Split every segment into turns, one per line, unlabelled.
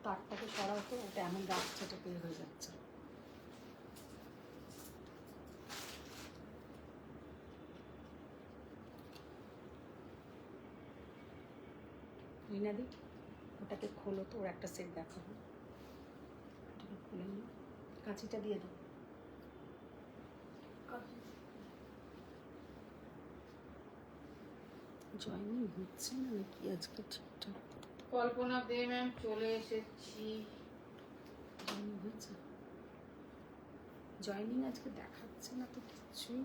তারটাকে সরাও তো, ওটা এমন রাখছে এটা বের হয়ে যাচ্ছে। রিনাদি ওটাকে খোলো তো, ওর একটা সেট দেখাবো, ওটাকে খুলে নিও, কাঁচিটা দিয়ে দাও। জয়েনিং হচ্ছে না নাকি আজকে ঠিকঠাক?
কল্পনা দে ম্যাম চলে এসেছি।
জয়েনিং হচ্ছে, জয়েনিং আজকে দেখাচ্ছে না তো কিছুই।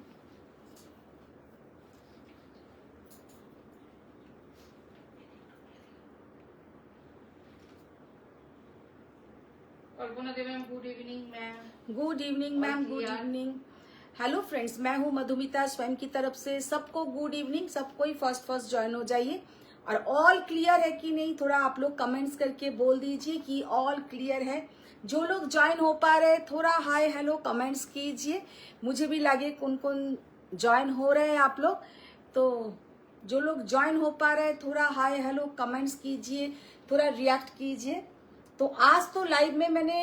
Kalpana Dey ma'am good evening ma'am.
Good evening ma'am, good evening. Hello friends, मैं हूं मधुमिता, स्वयं की तरफ से सबको गुड इवनिंग। सबको ही फर्स्ट ज्वाइन हो जाइए। और ऑल क्लियर है कि नहीं, थोड़ा आप लोग कमेंट्स करके बोल दीजिए कि ऑल क्लियर है। जो लोग ज्वाइन हो पा रहे हैं थोड़ा हाय हेलो कमेंट्स कीजिए, मुझे भी लगे कौन कौन ज्वाइन हो रहे हैं आप लोग। तो जो लोग ज्वाइन हो पा रहे हैं थोड़ा हाय हेलो कमेंट्स कीजिए, थोड़ा रिएक्ट कीजिए। तो आज तो लाइव में मैंने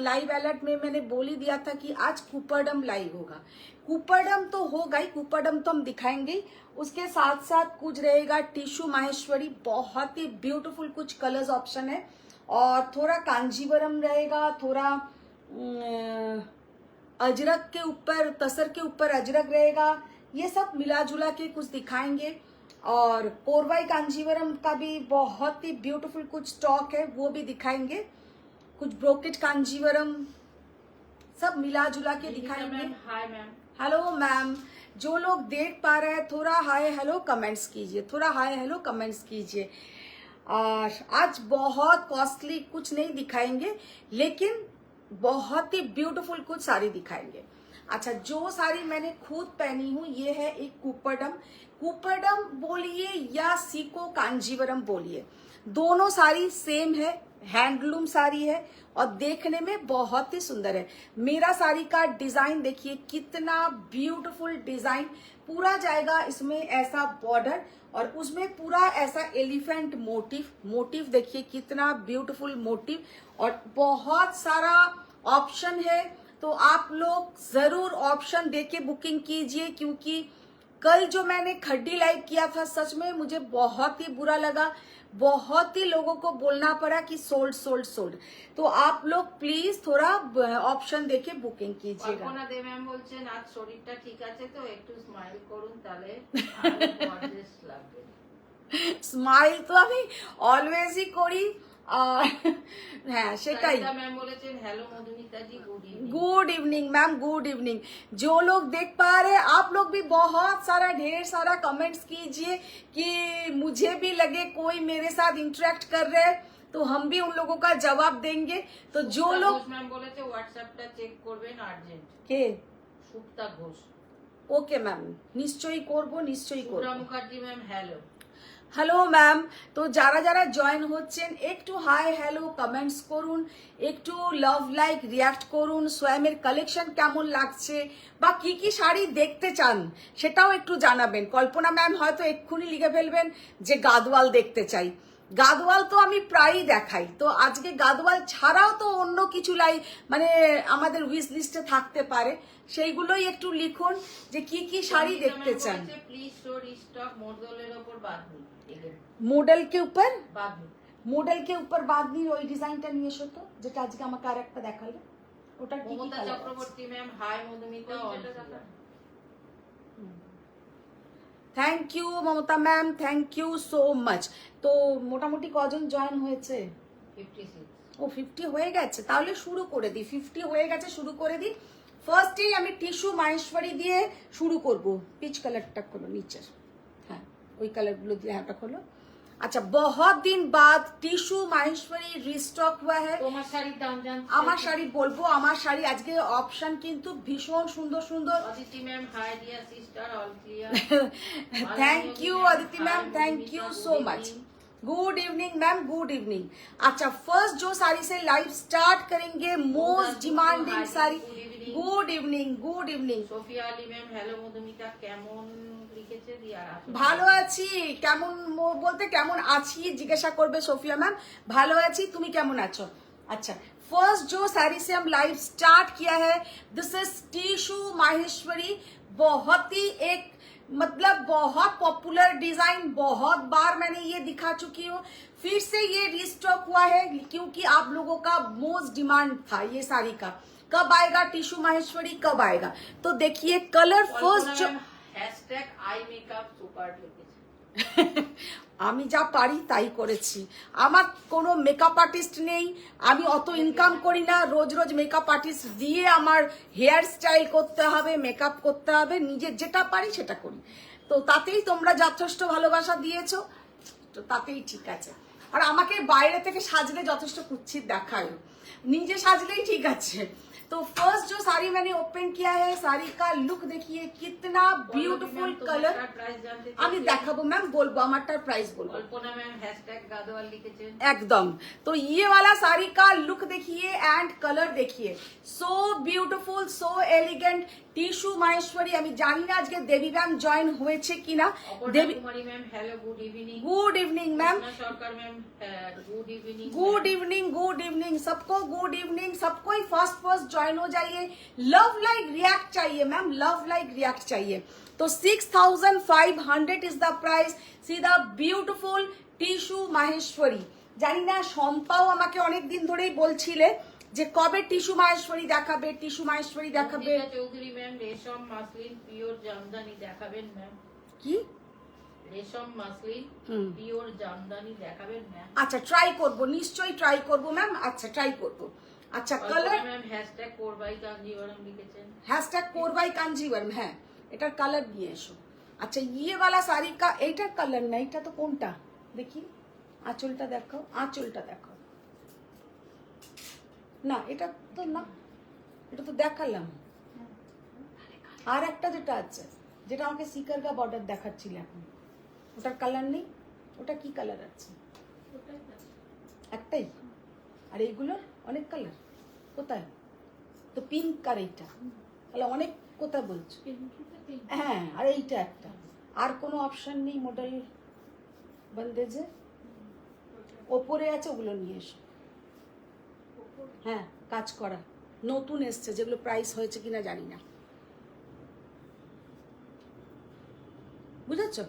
लाइव अलर्ट में मैंने बोल ही दिया था कि आज कूपरडम लाइव होगा। कूपरडम तो होगा ही, कूपरडम तो हम दिखाएंगे। उसके साथ साथ कुछ रहेगा टिश्यू माहेश्वरी, बहुत ही ब्यूटीफुल कुछ कलर्स ऑप्शन है। और थोड़ा कांजीवरम रहेगा, थोड़ा अजरक के ऊपर, तसर के ऊपर अजरक रहेगा। ये सब मिला जुला के कुछ दिखाएंगे। और कोरवाई कांजीवरम का भी बहुत ही ब्यूटीफुल कुछ स्टॉक है, वो भी दिखाएंगे। कुछ ब्रोकेट कांजीवरम सब मिला जुला के दिखाएंगे।
Hi ma'am.
हेलो मैम, जो लोग देख पा रहे हैं थोड़ा हाय हेलो कमेंट्स कीजिए, थोड़ा हाय हेलो कमेंट्स कीजिए। और आज बहुत कॉस्टली कुछ नहीं दिखाएंगे, लेकिन बहुत ही ब्यूटीफुल कुछ साड़ी दिखाएंगे। अच्छा, जो साड़ी मैंने खुद पहनी हूँ ये है एक कूपरडम। कूपरडम बोलिए या सीको कांजीवरम बोलिए, दोनों साड़ी सेम है, हैंडलूम साड़ी है और देखने में बहुत ही सुंदर है। मेरा साड़ी का डिजाइन देखिए कितना ब्यूटीफुल डिजाइन, पूरा जाएगा इसमें ऐसा बॉर्डर और उसमें पूरा ऐसा एलिफेंट मोटिव देखिए कितना ब्यूटीफुल मोटिव और बहुत सारा ऑप्शन है। तो आप लोग जरूर ऑप्शन देके बुकिंग कीजिए, क्योंकि कल जो मैंने खड्डी लाइव किया था सच में मुझे बहुत ही बुरा लगा, बहुत ही लोगों को बोलना पड़ा कि सोल्ड सोल्ड सोल्ड। तो आप लोग प्लीज थोड़ा ऑप्शन देके बुकिंग कीजिएगा।
কল্পনা দে ম্যাম বলছেন আজ শরীরটা ঠিক আছে তো একটু স্মাইল করুন তাহলে আরো গর্জিয়াস লাগবে।
স্মাইল তো আমি অলওয়েজই করি। হ্যাঁ সেটাই।
मैम बोलेছেন hello Madhumita ji good evening.
Good evening ma'am, good evening. जो लोग देख पा रहे हैं आप लोग भी बहुत सारा ढेर सारा कमेंट्स कीजिए कि मुझे भी लगे कोई मेरे साथ इंटरेक्ट कर रहे हैं, तो हम भी उन लोगों का जवाब देंगे। तो जो लोग
मैम বলেছে হোয়াটসঅ্যাপটা চেক করবেন আর্জেন্ট।
কে?
সুপ্তা ঘোষ।
ওকে ম্যাম, নিশ্চয়ই করব, নিশ্চয়ই করব।
সুরা Mukherjee ma'am hello.
Hello ma'am, তো যারা যারা জয়েন হচ্ছেন একটু হাই হ্যালো কমেন্টস করুন, একটু লাভ লাইক রিয়াক্ট করুন, সোয়ামের কালেকশন কেমন লাগছে বা কি কি শাড়ি দেখতে চান সেটাও একটু জানাবেন। কল্পনা ম্যাম হয়তো এক্ষুনি লিখে ফেলবেন যে গাদওয়াল দেখতে চাই। গাদওয়াল তো আমি প্রায়ই দেখাই, তো আজকে গাদওয়াল ছাড়াও তো অন্য কিছু মানে আমাদের উইশ লিস্টে থাকতে পারে, সেইগুলোই একটু লিখুন যে কি কি শাড়ি দেখতে চান।
প্লিজ শো রিস্টক মডেলের উপর বাঁধনি।
মডেল के ऊपर
বাঁধনি,
মডেল के ऊपर বাঁধনি ওই ডিজাইনটা নিয়ে এসো তো, যেটা আজকে আমাকে আরেকটা দেখালে। ওটা কি কি
Mamata
colour?
Chakraborty ma'am hi Madhumita.
Thank you Mamata ma'am, thank you so much. তো মোটামুটি কজন জয়েন হয়েছে?
56।
ও 50 হয়ে গেছে, তাহলে শুরু করে দিই। 50 হয়ে গেছে, শুরু করে দিই। ফার্স্টেই আমি টিস্যু মাহেশ্বরী দিয়ে শুরু করব। পিচ কালারটা খোলো নিচের, হ্যাঁ ওই কালারগুলো দিয়ে হাঁটা খোলো। अच्छा, बहुत दिन बाद টিস্যু মাহেশ্বরী রিস্টক हुआ है।
তোমার শাড়ির দাম জানতে
আমার শাড়ি বলবো, আমার শাড়ি আজকে অপশন কিন্তু ভীষণ সুন্দর সুন্দর।
Aditi ma'am hi dear sister all clear.
Thank you Aditi ma'am, thank you so much. Good evening ma'am, good evening. अच्छा, फर्स्ट जो साड़ी से लाइव स्टार्ट करेंगे, most demanding sari.
Evening.
Good evening, good evening.
Sophia Ali ma'am hello Madhumita, কেমন লিখেছে রিয়ার?
ভালো আছি। কেমন বলতে কেমন আছি জিজ্ঞাসা করবে সোফিয়া मैम। ভালো আছি, তুমি কেমন আছো? अच्छा, फर्स्ट जो साड़ी से हम लाइव स्टार्ट किया है, दिस इज टिशू माहेश्वरी। बहुत ही एक मतलब बहुत पॉपुलर डिजाइन, बहुत बार मैंने ये दिखा चुकी हूँ, फिर से ये रिस्टॉक हुआ है क्योंकि आप लोगों का मोस्ट डिमांड था ये साड़ी का। कब आएगा टिशू माहेश्वरी, कब आएगा? तो देखिए कलर फर्स्ट जो
হ্যাশট্যাগ আই মেকআপ সুপার লিখেছে।
আমি যা পারি তাই করেছি। আমার কোনো মেকআপ আর্টিস্ট নেই, আমি অত ইনকাম করি না, রোজ রোজ মেকআপ আর্টিস্ট দিয়ে আমার হেয়ার স্টাইল করতে হবে, মেকআপ করতে হবে, নিজে যেটা পারি সেটা করি। তো তাতেই তোমরা যথেষ্ট ভালোবাসা দিয়েছো, তো তাতেই ঠিক আছে। আর আমাকে বাইরে থেকে সাজলে যথেষ্ট কুচ্ছিত দেখায়, নিজে সাজলেই ঠিক আছে। तो फर्स्ट जो साड़ी मैंने ओपन किया है, साड़ी का लुक देखिए कितना ब्यूटीफुल कलर। আমি দেখাবো ম্যাম, বলবো আমারটার প্রাইস বলবো।
কল্পনা ম্যাম হ্যাশট্যাগ গাদওয়াল লিখেছেন।
एकदम। तो ये वाला साड़ी का लुक देखिए एंड कलर देखिए, so beautiful, so elegant. Tissue Maheshwari. আমি জানি না আজকে দেবী ম্যাম জয়েন হয়েছে কিনা।
Devi Kumari ma'am hello good evening.
Good evening ma'am.
Sarkar ma'am good evening.
Good evening, good evening सबको, गुड इवनिंग सबको। ही फर्स्ट फर्स्ट ज्वाइन हो जाइए। लव लाइक रिएक्ट चाहिए मैम, लव लाइक रिएक्ट चाहिए। तो 6500 is the price. See the beautiful tissue Maheshwari. জানি না শম্পাও আমাকে অনেক দিন ধরেই বলছিলে যে কবে টিস্যু মাহেশ্বরী দেখাবে, টিস্যু মাহেশ্বরী দেখাবে।
চৌধুরী ম্যাম রেশম মাসলিন পিওর জামদানি দেখাবেন ম্যাম।
কি
রেশম মাসলিন পিওর জামদানি দেখাবেন ম্যাম।
আচ্ছা ট্রাই করব, নিশ্চয়ই ট্রাই করব ম্যাম। আচ্ছা ট্রাই করব। আচ্ছা কালার
ম্যাম হ্যাশট্যাগ কোরবাই কাঞ্জিবরম লিখেছেন।
हैशटैग कोरबाई कांजीवरम। হ্যাঁ এটার কালার নিয়ে এসো। আচ্ছা ইয়ে वाला শাড়ি কা এইটার কালার না, এটা তো কোনটা দেখি, আঁচলটা দেখাও, আঁচলটা দেখাও। না এটা তো না, এটা তো দেখালাম। আর একটা যেটা আছে, যেটা আমাকে সিকারগা বর্ডার দেখাচ্ছিল এখন, ওটার কালার নেই। ওটা কি কালার আছে? একটাই। আর এইগুলো অনেক কালার কোথায়? তো পিঙ্ক আর এইটা, তাহলে অনেক কোথায় বলছো? হ্যাঁ আর এইটা একটা। আর কোনো অপশন নেই মডেল বন্দেজে? ওপরে আছে, ওগুলো নিয়ে এসো। হ্যাঁ কাজ করা নতুন এসছে, যেগুলো প্রাইস হয়েছে কিনা জানি না, বুঝেছো?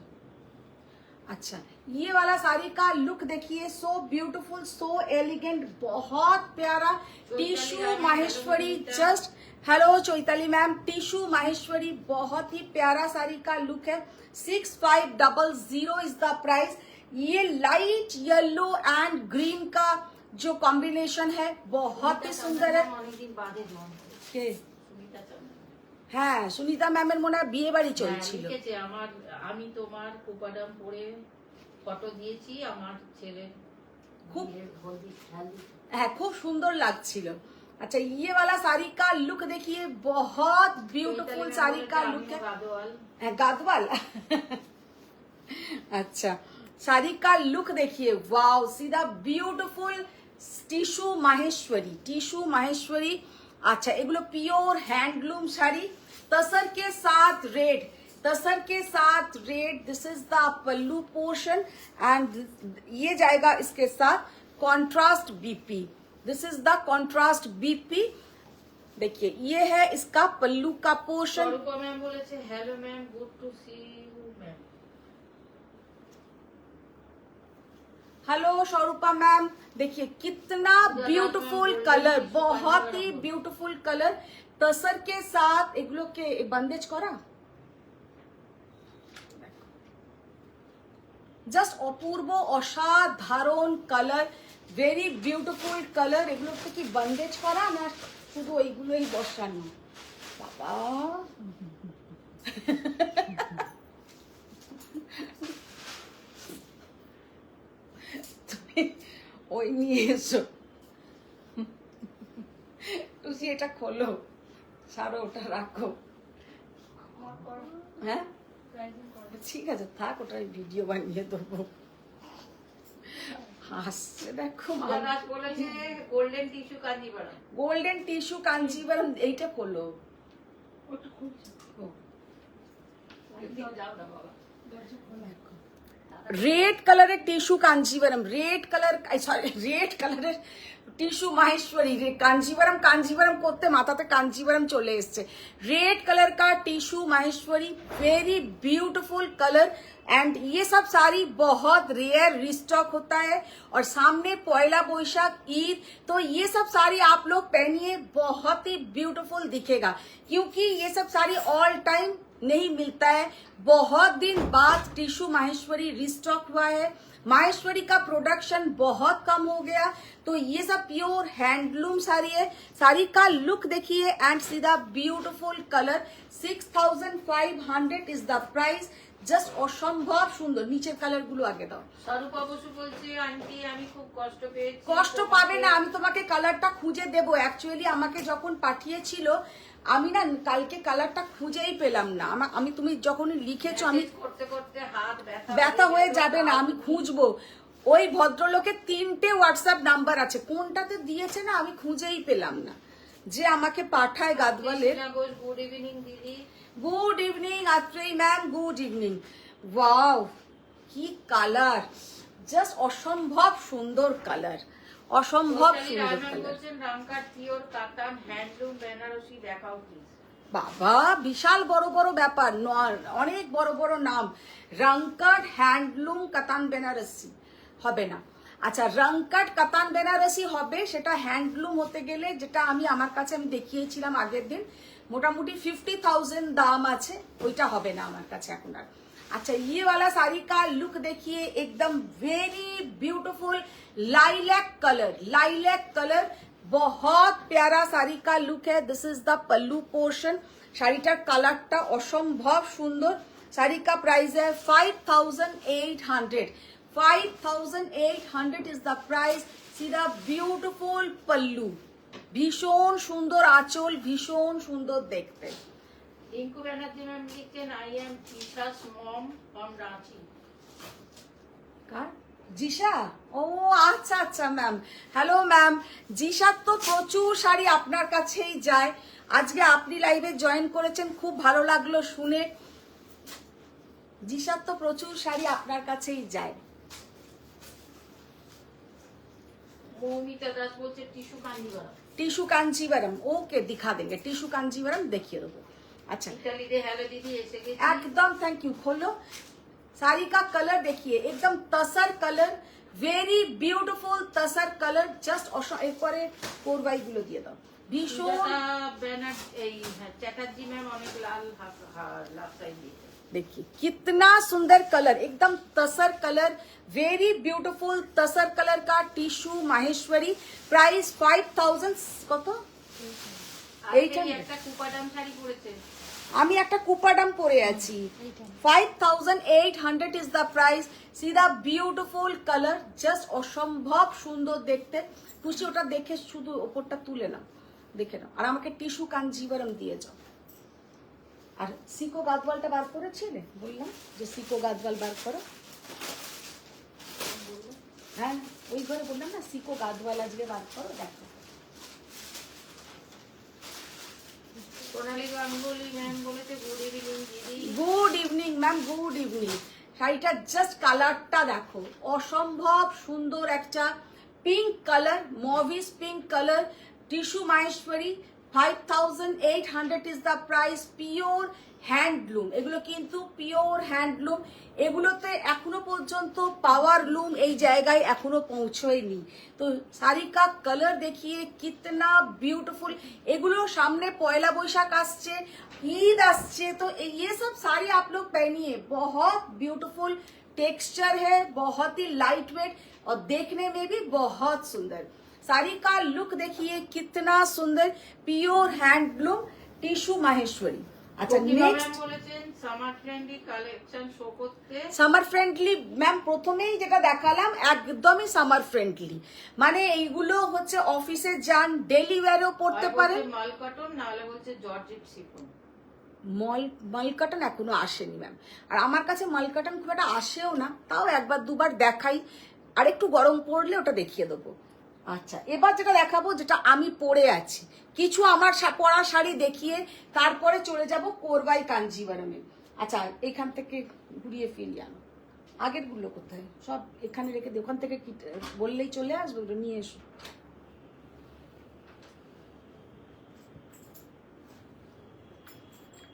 अच्छा ये वाला साड़ी का लुक देखिए, सो ब्यूटीफुल, सो एलिगेंट, बहुत प्यारा। Tissue Maheshwari just hello Chaitali ma'am. Tissue Maheshwari बहुत ही प्यारा साड़ी का लुक है। 6500 इज द प्राइस। ये लाइट येलो एंड ग्रीन का जो कॉम्बिनेशन है बहुत ही सुंदर है। হ্যাঁ সুনিতা ম্যামের মনে হয় বিয়ে বাড়ি চলছিল।
আমার আমি তোমার কুপাডাম পরে ফটো দিয়েছি আমার ছেলের,
খুব হ্যাঁ খুব সুন্দর লাগছিল। अच्छा ये वाला साड़ी का लुक देखिए, बहुत ब्यूटीफुल साड़ी का लुक है। गादवाल अच्छा साड़ी का लुक देखिए, वाओ, सीधा beautiful tissue Maheshwari, tissue Maheshwari. अच्छा एगुलो प्योर हैंडलूम साड़ी, तसर के साथ रेड, तसर के साथ red. This is the pallu portion and ये जाएगा इसके साथ contrast BP. This is the contrast BP. देखिए ये है इसका पल्लू का पोर्शन।
मैम बोले hello ma'am, good to see you ma'am.
Hello Swarupa ma'am, देखिए कितना ब्यूटीफुल कलर, बहुत ही ब्यूटीफुल कलर। तसर के साथ एगुलो के बंदेज करा, জাস্ট অপূর্ব অসাধারণ কালার, ভেরি বিউটিফুল কালার। এগুলোতে কি বন্দেজ করা না শুধু ওইগুলোই বসানো? বাবা তুমি ওই নিয়ে এসো, তুমি এটা খোলো, সারো, ওটা রাখো। হ্যাঁ ঠিক আছে থাক, ওটা ভিডিও বানিয়ে দেবো। হাসছে দেখো
রাজ বলেছে golden tissue Kanjivaram.
Golden tissue Kanjivaram এইটা খোলো।
ওটা খুলছে।
ও,
একদিন যাও না বাবা।
রেড কালারের tissue Kanjivaram, red colour sorry red কালারের টিস্যু মাহেশ্বরী। কাঞ্জিভারাম কাঞ্জিভারাম করতে মাথাতে কাঞ্জিভারাম চলে এসছে। रेड कलर का tissue Maheshwari, very beautiful colour and ये सब साड़ी बहुत रेयर रिस्टॉक होता है। और सामने पयला बोईशाख ईद, तो ये सब साड़ी आप लोग पहनिए, बहुत ही ब्यूटीफुल दिखेगा, क्योंकि ये सब साड़ी ऑल टाइम नहीं मिलता है। बहुत दिन बाद टिश्यू माहेश्वरी रिस्टॉक हुआ है। माहेश्वरी का प्रोडक्शन बहुत कम हो गया, तो ये सब प्योर हैंडलूम साड़ी है। साड़ी का लुक देखिए एंड सीधा beautiful colour. 6500 is the price. Just অসম্ভব সুন্দর। নিচের কালার গুলো আগে দাও।
স্বরূপা বসু বলছে আন্টি আমি খুব কষ্ট পেয়েছি।
কষ্ট পাবে না, আমি তোমাকে কালারটা খুঁজে দেবো। অ্যাকচুয়ালি আমাকে যখন পাঠিয়েছিল আমি না কালকে কালারটা খুঁজেই পেলাম না। আমি তুমি যখন লিখেছো আমি
করতে করতে হাত
ব্যথা হয়ে যাবে না, আমি খুঁজবো। ওই ভদ্রলোকের 3টে হোয়াটসঅ্যাপ নাম্বার আছে, কোনটাতে দিয়েছে না আমি খুঁজেই পেলাম না। যে আমাকে পাঠায় গাদওয়ালের।
গুড ইভিনিং দিদি।
Good evening Atreyi ma'am, good evening. Wow কি কালার, জাস্ট অসম্ভব সুন্দর কালার, অসম্ভব সুন্দর কালার।
বলছেন রামকার পিওর কাতান হ্যান্ডলুম বেনারসি দেখাও প্লিজ।
বাবা বিশাল বড় বড় ব্যাপার, অনেক বড় বড় নাম। রংকাট হ্যান্ডলুম কাতান বেনারসি হবে না। আচ্ছা রংকাট কাতান বেনারসি হবে, সেটা হ্যান্ডলুম হতে গেলে যেটা আমার কাছে আমি দেখিয়েছিলাম আগের দিন, মোটামুটি 50,000 দাম আছে, ওইটা হবে না আমার কাছে এখন আর। अच्छा ये वाला साड़ी का लुक देखिए, एकदम very beautiful lilac colour, lilac colour, बहुत प्यारा साड़ी का लुक है। This is the pallu portion. শাড়িটার কালারটা অসম্ভব সুন্দর। শাড়ি का प्राइस है 5800। 5800 इज द प्राइस। सीधा ब्यूटीफुल पल्लू, ভীষণ সুন্দর আঁচল, ভীষণ সুন্দর দেখতে।
রিঙ্কু ব্যানার্জি ম্যাম লিখছেন I am Jisha's mom from Ranchi.
কার? জিশা? ও আচ্ছা আচ্ছা ম্যাম, হ্যালো ম্যাম। জিশার তো প্রচুর শাড়ি আপনার কাছেই যায়। আজকে আপনি লাইভে জয়েন করেছেন, খুব ভালো লাগলো শুনে। জিশার তো প্রচুর শাড়ি আপনার কাছেই যায়।
মৌমিতা দাস বলছে tissue Kanjivaram.
Tissue Kanjivaram, okay दिखा देंगे। टिश्यू कांजीवरम देखिए देबो। अच्छा
ইতালি দে হ্যালো দিদি এসে গেছি।
एकदम थैंक यू। खोलो साड़ी का कलर देखिए, एकदम तसर कलर, वेरी ब्यूटीफुल तसर कलर। जस्ट एक बारे कोरवाई गुलो दिए दाও। ভীষণ
ব্যানার এই চ্যাটার্জি ম্যাম অনেক লাল লাভ সাইড দিয়েছে।
देखिए कितना सुंदर कलर, एकदम तसर कलर, वेरी ब्यूटीफुल तसर कलर का टिश्यू माहेश्वरी। प्राइस 5000 কত?
একটা কুপাডাম শাড়ি পরেছে।
আমি একটা কুপাডাম পরে আছি। 5800 ইজ দা প্রাইস। সিধা বিউটিফুল কালার, জাস্ট অসম্ভব সুন্দর দেখতে। খুশি ওটা দেখে শুধু ওপরটা তুলে নাও, দেখে নাও। আর আমাকে টিস্যু কাঞ্জিভারাম দিয়ে যাও। আর সিকো গাদওয়ালটা বার করেছিলে, বললাম যে সিকো গাদওয়াল বার করো। হ্যাঁ ওই ঘরে বললাম না সিকো গাদওয়াল আজকে বার করো, দেখো।
সোনালী গাঙ্গুলি ম্যাম বলেছে গুড ইভিনিং দিদি।
Good evening ma'am, good evening. শাড়িটা জাস্ট কালারটা দেখো, অসম্ভব সুন্দর একটা pink colour, mauvish pink colour. Tissue Maheshwari 5800 is the price. Pure handloom, এগুলো কিন্তু পিওর হ্যান্ডলুম। এগুলোতে এখনো পর্যন্ত পাওয়ার লুম এই জায়গায় এখনো পৌঁছয়নি। তো শাড়ি কা কালার দেখিয়ে কিতনা বিউটিফুল। এগুলো সামনে পয়লা বৈশাখ আসছে, ईद আসছে, तो ये सब साड़ी आप लोग पहनिए। बहुत ब्यूटीफुल टेक्सचर है, बहुत ही लाइट वेट और देखने में भी बहुत सुंदर। साड़ी का लुक देखिए कितना सुंदर, प्योर हैंडलूम टिश्यू माहेश्वरी। अच्छा नेक्स्ट
বলেছেন সামার ফ্রেন্ডলি কালেকশন শো করতে।
সামার ফ্রেন্ডলি ম্যাম প্রথমেই যেটা দেখালাম একদমই সামার ফ্রেন্ডলি, মানে এইগুলো হচ্ছে অফিসে যান, ডেলি ওয়্যারও পড়তে পারেন।
মাল কটন না হলে বলছে জর্জেট শিফন।
মালকাটন এখনো আসেনি ম্যাম, আর আমার কাছে মালকাটন খুব একটা আসেও না, তাও একবার দুবার দেখাই। আর একটু গরম পড়লে ওটা দেখিয়ে দেবো। আচ্ছা, এবার যেটা দেখাবো, যেটা আমি পরে আছি, কিছু আমার পরা শাড়ি দেখিয়ে তারপরে চলে যাব কোরবাই কাঞ্জিভারমে। আচ্ছা, এখান থেকে ঘুরিয়ে ফিরিয়ে আনো, আগের গুলো কোথায়, সব এখানে রেখে দিই, ওখান থেকে কি বললেই চলে আসবে, ওটা নিয়ে এসো।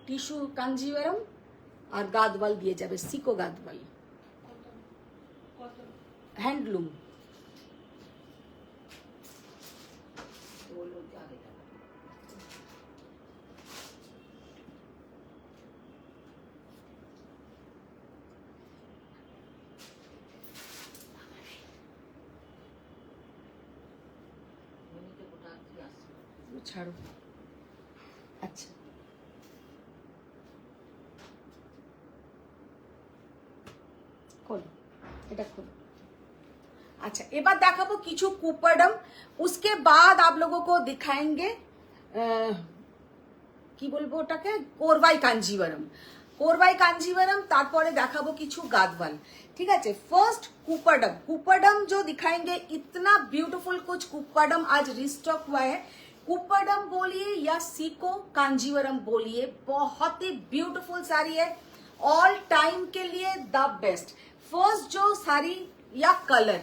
টিস্যু কাঞ্জিভারম আর গাদওয়াল দিয়ে যাবে, সিকো গাদওয়াল, হ্যান্ডলুম। ছাড়ো। আচ্ছা, खोलो, এটা खोलो। अच्छा, এবার দেখাবো কিছু কুপাডম, उसके बाद आप लोगों को दिखाएंगे কি বলবো ওটাকে, কোরবাই কাঞ্জিভারম। কোরবাই কাঞ্জিভারম, তারপরে দেখাবো কিছু গাদওয়াল। ঠিক আছে, ফার্স্ট कुपडम। कुपडम जो दिखाएंगे, इतना ब्यूटीफुल कुछ कुपडम आज रिस्टॉक हुआ है। कुपडम बोलिए या सीको कांजीवरम बोलिए, बहुत ही ब्यूटीफुल साड़ी है, ऑल टाइम के लिए द बेस्ट। फर्स्ट जो साड़ी या कलर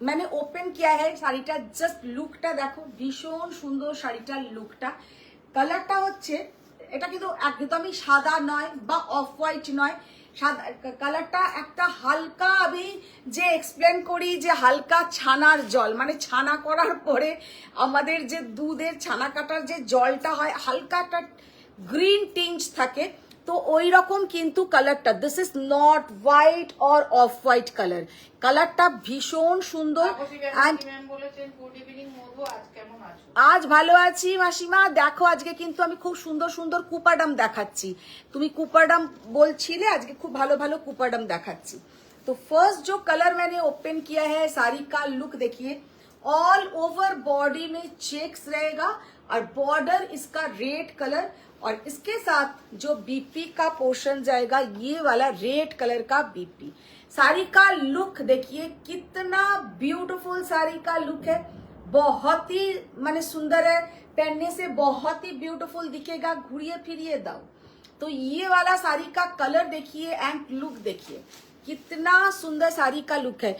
मैंने ओपन किया है শাড়িটা, জাস্ট লুকটা দেখো, ভীষণ সুন্দর শাড়িটার লুকটা। কালারটা হচ্ছে, এটা কিন্তু একদমই সাদা নয় বা অফ হোয়াইট নয়, সাদা কালারটা একটা হালকা, আমি যে এক্সপ্লেন করি যে হালকা ছানার জল, মানে ছানা করার পরে আমাদের যে দুধের ছানা কাটার যে জলটা হয়, হালকা একটা গ্রিন টিঞ্জ থাকে, তো ওই রকম কিন্তু কালারটা। This is not white or off white colour, কালারটা ভীষণ সুন্দর। আজ ভালো আছি মাসিমা, দেখো আজকে কিন্তু আমি খুব সুন্দর সুন্দর কুপাডাম দেখাচ্ছি, তুমি কুপাডাম বলছিলে, আজকে খুব ভালো ভালো কুপাডাম দেখাচ্ছি। तो फर्स्ट जो कलर मैंने ओपन किया है, साड़ी का लुक देखिए, ऑल ओवर बॉडी में चेक्स रहेगा और बॉर्डर इसका रेड कलर, और इसके साथ जो बीपी का पोर्शन जाएगा, ये वाला रेड कलर का बीपी। साड़ी का लुक देखिए, कितना ब्यूटीफुल साड़ी का लुक है, बहुत ही माने सुंदर है, पहनने से बहुत ही ब्यूटीफुल दिखेगा। घुरिए फिरिए दाओ, तो ये वाला साड़ी का कलर देखिए एंड लुक देखिए, कितना सुंदर साड़ी का लुक है।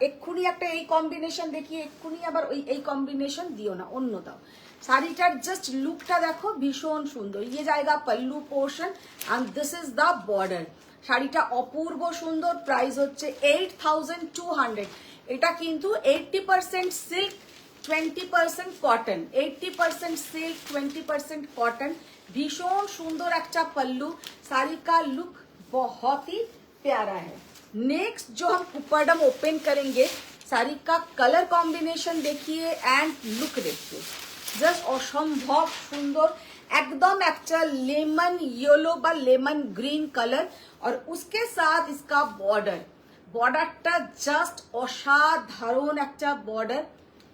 एक्षुनी একটা এই কম্বিনেশন দেখিয়ে এক্ষুনি আবার ওই এই কম্বিনেশন দিও না, অন্য দাও। শাড়িটার জাস্ট লুকটা দেখো, ভীষণ সুন্দর। ये जाएगा pallu portion and this is the border. শাড়িটা অপূর্ব সুন্দর, প্রাইস হচ্ছে 8200। এটা কিন্তু 80% সিল্ক 20% কটন, 80% सिल्क 20% कॉटन, भीषण सुंदर একটা पल्लू। साड़ी का लुक बहुत ही प्यारा है। नेक्स्ट जो हम कुपडम ओपन करेंगे, साड़ी का कलर कॉम्बिनेशन देखिए एंड लुक देखिए, জাস্ট অসম্ভব সুন্দর, একদম একটা লেমন येलो বা লেমন গ্রিন কালার, और उसके साथ इसका बॉर्डर, বর্ডারটা জাস্ট অসাধারণ একটা border.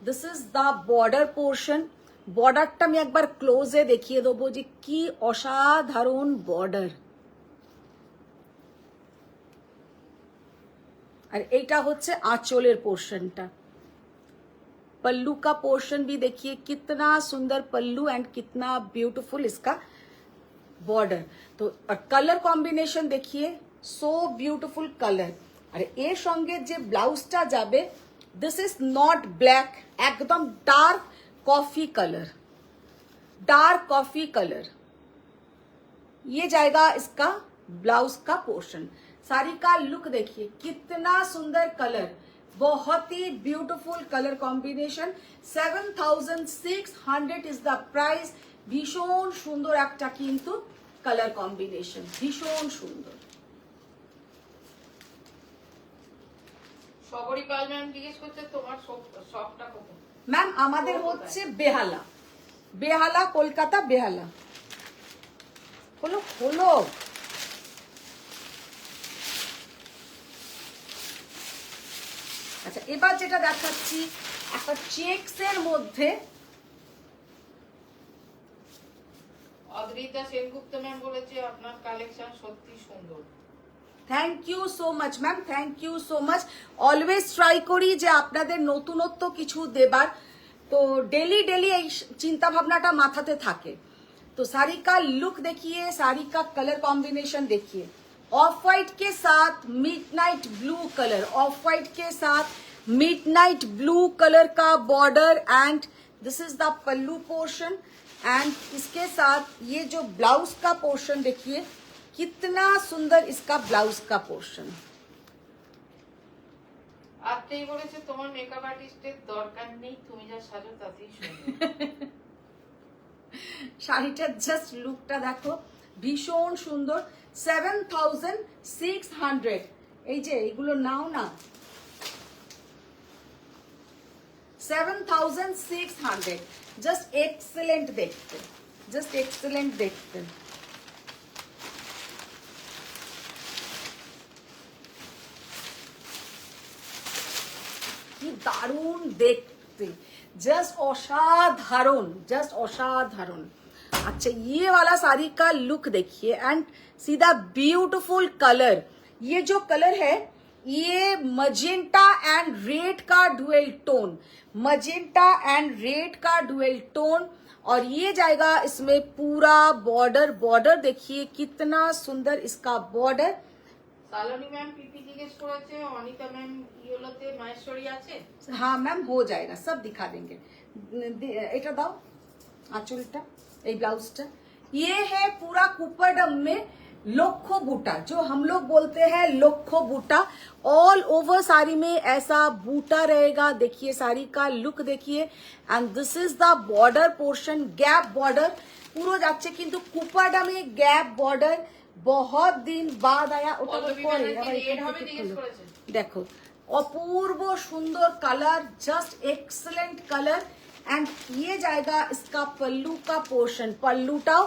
This is the border portion. বর্ডারটা আমি একবার ক্লোজে দেখিয়ে দেবো যে কি অসাধারণ বর্ডার। আর এইটা হচ্ছে আঁচলের পোর্শনটা। पल्लू का पोर्शन भी देखिए, कितना सुंदर पल्लू एंड कितना ब्यूटीफुल इसका बॉर्डर। तो और कलर कॉम्बिनेशन देखिए, सो ब्यूटीफुल कलर। और এর সঙ্গে যে ব্লাউজটা যাবে, दिस इज नॉट ब्लैक, एकदम dark coffee colour, dark coffee colour. ये जाएगा इसका ब्लाउज का पोर्शन। साड़ी का लुक देखिए, कितना सुंदर कलर, बहुत ही beautiful colour combination. 7600 is the price. भीषण सुंदर একটা কিন্তু কালার কম্বিনেশন, ভীষণ সুন্দর।
সবরি পাল ম্যাম জিজ্ঞেস করছে তোমার শপটা কোথায়?
ম্যাম আমাদের হচ্ছে বেহালা, বেহালা কলকাতা, বেহালা। হলো হলো আচ্ছা, এবার যেটা দেখাচ্ছি একটা চেকসের মধ্যে,
অদ্রিতা সেনগুপ্ত ম্যাম বলেছে আপনার কালেকশন সত্যি সুন্দর।
Thank you so much ma'am, thank you so much. Always try করি যে আপনাদের নতুনত্ব কিছু দেবার, তো ডেলি ডেলি এই চিন্তা ভাবনাটা মাথাতে থাকে। तो साड़ी का लुक देखिए, साड़ी का कलर कॉम्बिनेशन देखिए, ऑफ वाइट के साथ midnight blue colour, of white के साथ मिडनाइट ब्लू कलर का border and this is the pallu portion. And इसके साथ ये जो ब्लाउज का पोर्शन देखिए, कितना सुंदर इसका ब्लाउज का पोर्शन।
আপনিই বলেছে তোমার মেকআপ আর্টিস্টের দরকার নেই, তুমি যা সাজো তাতেই সুন্দর।
শাড়িটার জাস্ট লুকটা দেখো, ভীষণ সুন্দর। 7600, এই যে এগুলো নাও না, 7600, জাস্ট এক্সেলেন্ট দেখতে, জাস্ট এক্সেলেন্ট দেখতে। কি দারুণ দেখতে, जस्ट असाधारण, जस्ट असाधारण। अच्छा ये वाला साड़ी का लुक देखिए एंड सीधा ब्यूटीफुल कलर। ये जो कलर है ये मजेंटा एंड रेड का dual tone, magenta and red का डुअल टोन। और ये जाएगा इसमें पूरा बॉर्डर, बॉर्डर देखिए कितना सुंदर इसका बॉर्डर।
সালোনি ম্যাম পিপি জিজ্ঞেস করেছে অনিতা ম্যাম ইয়েলোতে মাহেশ্বরী আছে।
हाँ मैम हो जाएगा, सब दिखा देंगे। এটা দাও আঁচলটা, এই ব্লাউজটা। ये है पूरा कुपरडम में लोखो बूटा, जो हम लोग बोलते हैं लोखो बूटा। ऑल ओवर साड़ी में ऐसा बूटा रहेगा। देखिए साड़ी का लुक देखिए and this is the border portion, gap border পুরো যাচ্ছে, কিন্তু কুপারডামে গ্যাপ বর্ডার बहुत दिन बाद आया। ওটা তো পরে আবার দেখো अपूर्व सुंदर colour, just excellent colour. And ये जाएगा इसका पल्लू का पोर्शन, पल्लूटाও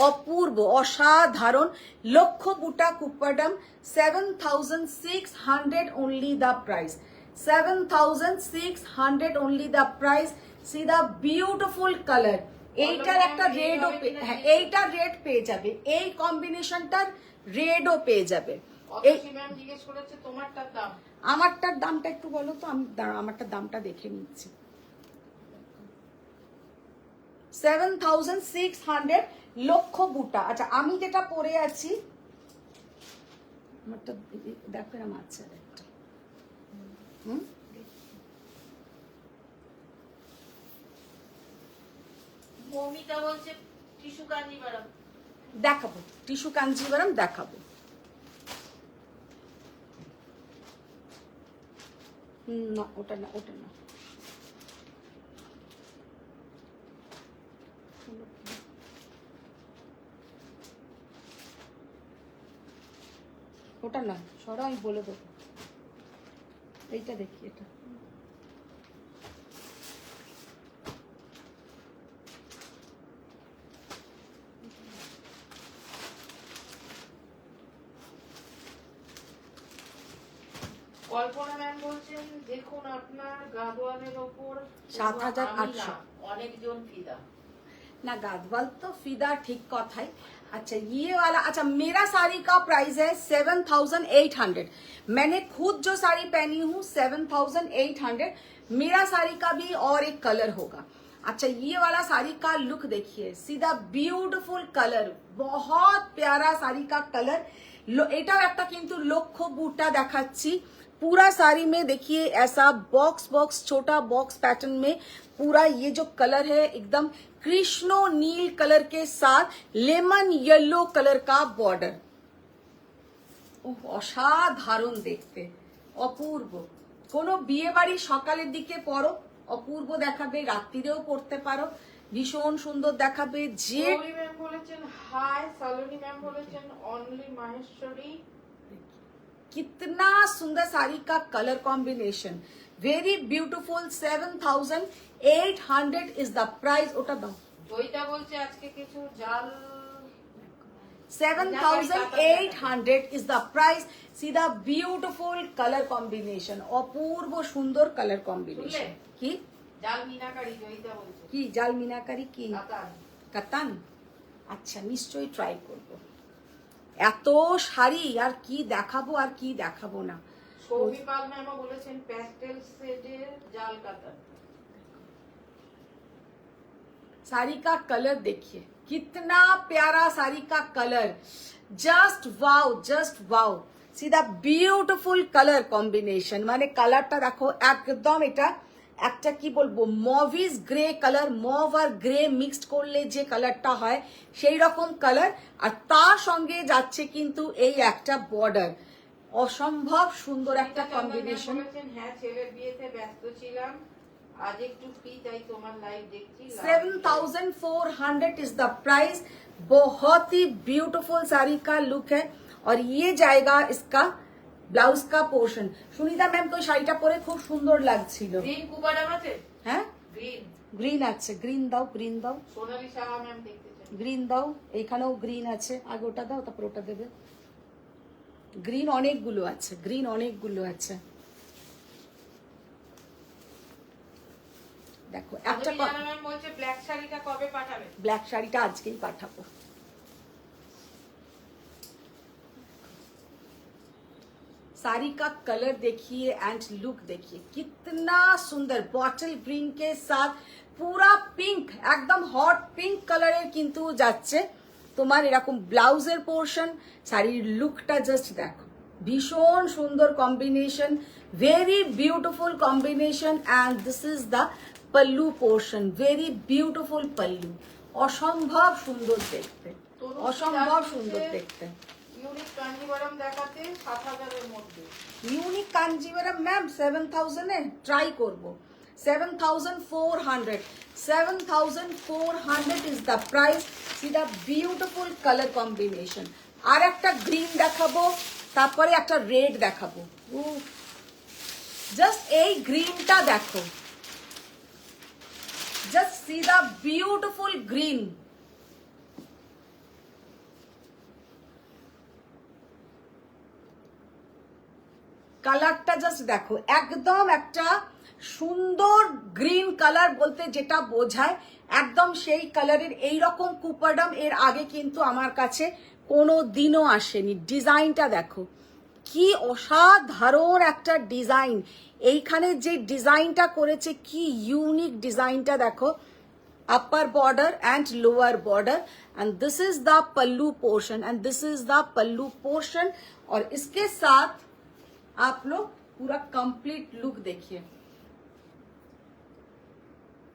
अपूर्व असाधारण। लक्ष्य बुटा कुपरडम 7600 only the price, 7600 only the price. See the beautiful colour. এইটার একটা রেডও, হ্যাঁ এইটার রেড পেয়ে যাবে, এই কম্বিনেশনটার রেডও পেয়ে যাবে।
অতসী ম্যাম জিজ্ঞেস করেছে তোমারটার দাম।
আমারটার দামটা একটু বলো তো, আমি আমারটার দামটা দেখে নিচ্ছি। 7600 লক্ষ্য বুটা। আচ্ছা আমি যেটা পরে আছি, আমারটা দেখো এরকম আছে একটা।
মৌমিতা বলছে টিস্যু কাঞ্জিভারাম
দেখাবো, টিস্যু কাঞ্জিভারাম দেখাবো। না ওটা না, ওটা না, ওটা না, সরা আমি বলে দেবো। এইটা দেখি, এটা
কল্পনা ম্যাম বলছেন দেখুন আপনার গাদোয়ালের ওপর
7800
অনেকজন ফিদা।
ना गादवाल तो फिदा, ठीक कथा है। अच्छा ये वाला, अच्छा मेरा साड़ी का प्राइस है 7800। मैंने खुद जो साड़ी पहनी हूँ 7800। मेरा साड़ी का भी और एक कलर होगा। अच्छा ये वाला साड़ी का लुक देखिए, सीधा ब्यूटीफुल कलर, बहुत प्यारा साड़ी का कलर। এটাও একটা কিন্তু লক্ষ্য বুটা দেখাচ্ছি। पूरा साड़ी में देखिए ऐसा बॉक्स बॉक्स, छोटा बॉक्स पैटर्न में पूरा ये जो कलर है एकदम कृष्णो नील कलर के साथ लेमन येलो कलर का बॉर्डर। অসাধারণ দেখতে, অপূর্ব। কোনো বিয়ে বাড়ি সকালের দিকে পরো, অপূর্ব দেখাবে, রাত্রিরেও পরতে পারো, ভীষণ সুন্দর দেখাবে। যে
ম্যাম বলেছেন হাই, সালোনি ম্যাম বলেছেন অনলি মাহেশ্বরী।
कितना सुंदर साड़ी का colour combination, very beautiful. 7800 is the price. ওটা দাও।
জয়িতা বলছে আজকে কিছু জাল।
7800 is the price. See the beautiful color combination, অপূর্ব সুন্দর কালার কম্বিনেশন। কি
জাল মিনাকারি জয়িতা বলছে।
কি জাল মিনাকারি? কি
কাতান।
কাতান? আচ্ছা নিশ্চয়ই ট্রাই করব। এত শাড়ি আর কি দেখাবো আর কি দেখাবো না।
সৌমি পাল ম্যামও বলেছেন প্যাস্টেল শেডের জাল কাতান।
साड़ी का कलर देखिए कितना प्यारा साड़ी का colour, just wow see the beautiful colour combination, মানে কালারটা দেখো একদম এটা একটা কি বলবো মভিস গ্রে কালার, মভ আর গ্রে মিক্সড করলে যে কালারটা হয় সেই রকম কালার, আর তার সঙ্গে যাচ্ছে কিন্তু এই একটা বর্ডার, অসম্ভব সুন্দর একটা কম্বিনেশন।
হ্যাঁ ছেলের বিয়েতে ব্যস্ত ছিলাম, आज एक टू फ्री ताई तुम्हार लाइव देखती।
7400 इज द प्राइस। बहुत ही ब्यूटीफुल साड़ी का लुक है और ये जाएगा इसका ब्लाउज का पोर्शन। सुनीता मैम तो শাড়িটা পরে খুব সুন্দর লাগছিল।
গ্রিন কুপাডাম আছে?
হ্যাঁ গ্রিন আছে, গ্রিন দাও
সোনালী সাহা ম্যাম দেখতে চাই।
গ্রিন দাও, এইখানেও গ্রিন আছে, আগে ওটা দাও তারপর ওটা দেবে। গ্রিন অনেকগুলো আছে দেখো একটা
ম্যাম বলছে ব্ল্যাক শাড়িটা কবে পাঠাবে?
ব্ল্যাক শাড়িটা আজকেই পাঠাবো। साड़ी का कलर देखिए एंड लुक देखिए कितना सुंदर, बॉटल ग्रीन के साथ पूरा पिंक, एकदम हॉट पिंक कलर किन्तु যাচ্ছে তোমার এরকম ব্লাউজের পোর্শন। শাড়ির লুকটা জাস্ট দেখো, ভীষণ সুন্দর combination, very beautiful combination, and this is the pallu portion, very beautiful pallu, অসম্ভব সুন্দর দেখতে, অসম্ভব সুন্দর দেখতে।
ইউনিক কাঞ্জিভারাম দেখাতে 7000 এর মধ্যে।
ইউনিক কাঞ্জিভারাম ম্যাম 7000 এ ট্রাই করব। 7400 is the price. See the beautiful colour combination. আর একটা গ্রিন দেখাবো, তারপরে একটা রেড দেখাবো। জাস্ট এই গ্রিনটা দেখো, just see the beautiful green, কালারটা জাস্ট দেখো, একদম একটা সুন্দর গ্রিন কালার বলতে যেটা বোঝায় একদম সেই কালারের এইরকম কুপারডাম এর আগে কিন্তু আমার কাছে কোনো দিনও আসেনি। ডিজাইনটা দেখো কি অসাধারণ একটা ডিজাইন, এইখানে যে ডিজাইনটা করেছে কি ইউনিক ডিজাইনটা দেখো, upper border and lower border, and this is the pallu portion, and this is the pallu portion. और इसके साथ आप लोग पूरा कंप्लीट लुक देखिए,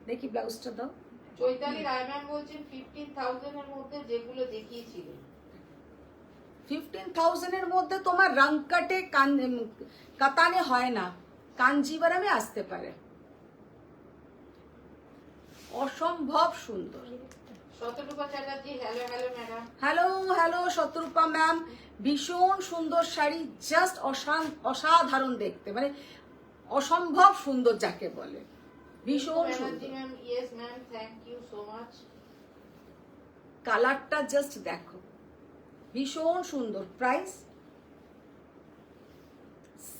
देखिए ब्लाउजটা দাও।
চৈতালি রায় ম্যাম বলছেন 15000 এর মধ্যে যেগুলো দেখিয়েছিলেন।
15000 এর মধ্যে তোমার রংকাটে কাতানে হয় না, কাঞ্জিভারামে আসতে পারে। অসম্ভব সুন্দর।
শতরূপা চ্যাটার্জি হ্যালো ম্যাডাম।
হ্যালো শতরূপা ম্যাম, ভীষণ সুন্দর শাড়ি, জাস্ট অসাধারণ দেখতে, মানে অসম্ভব সুন্দর যাকে বলে, ভীষণ সুন্দর।
Ma'am yes ma'am thank you so much.
কালারটা জাস্ট দেখো, ভীষণ সুন্দর। Price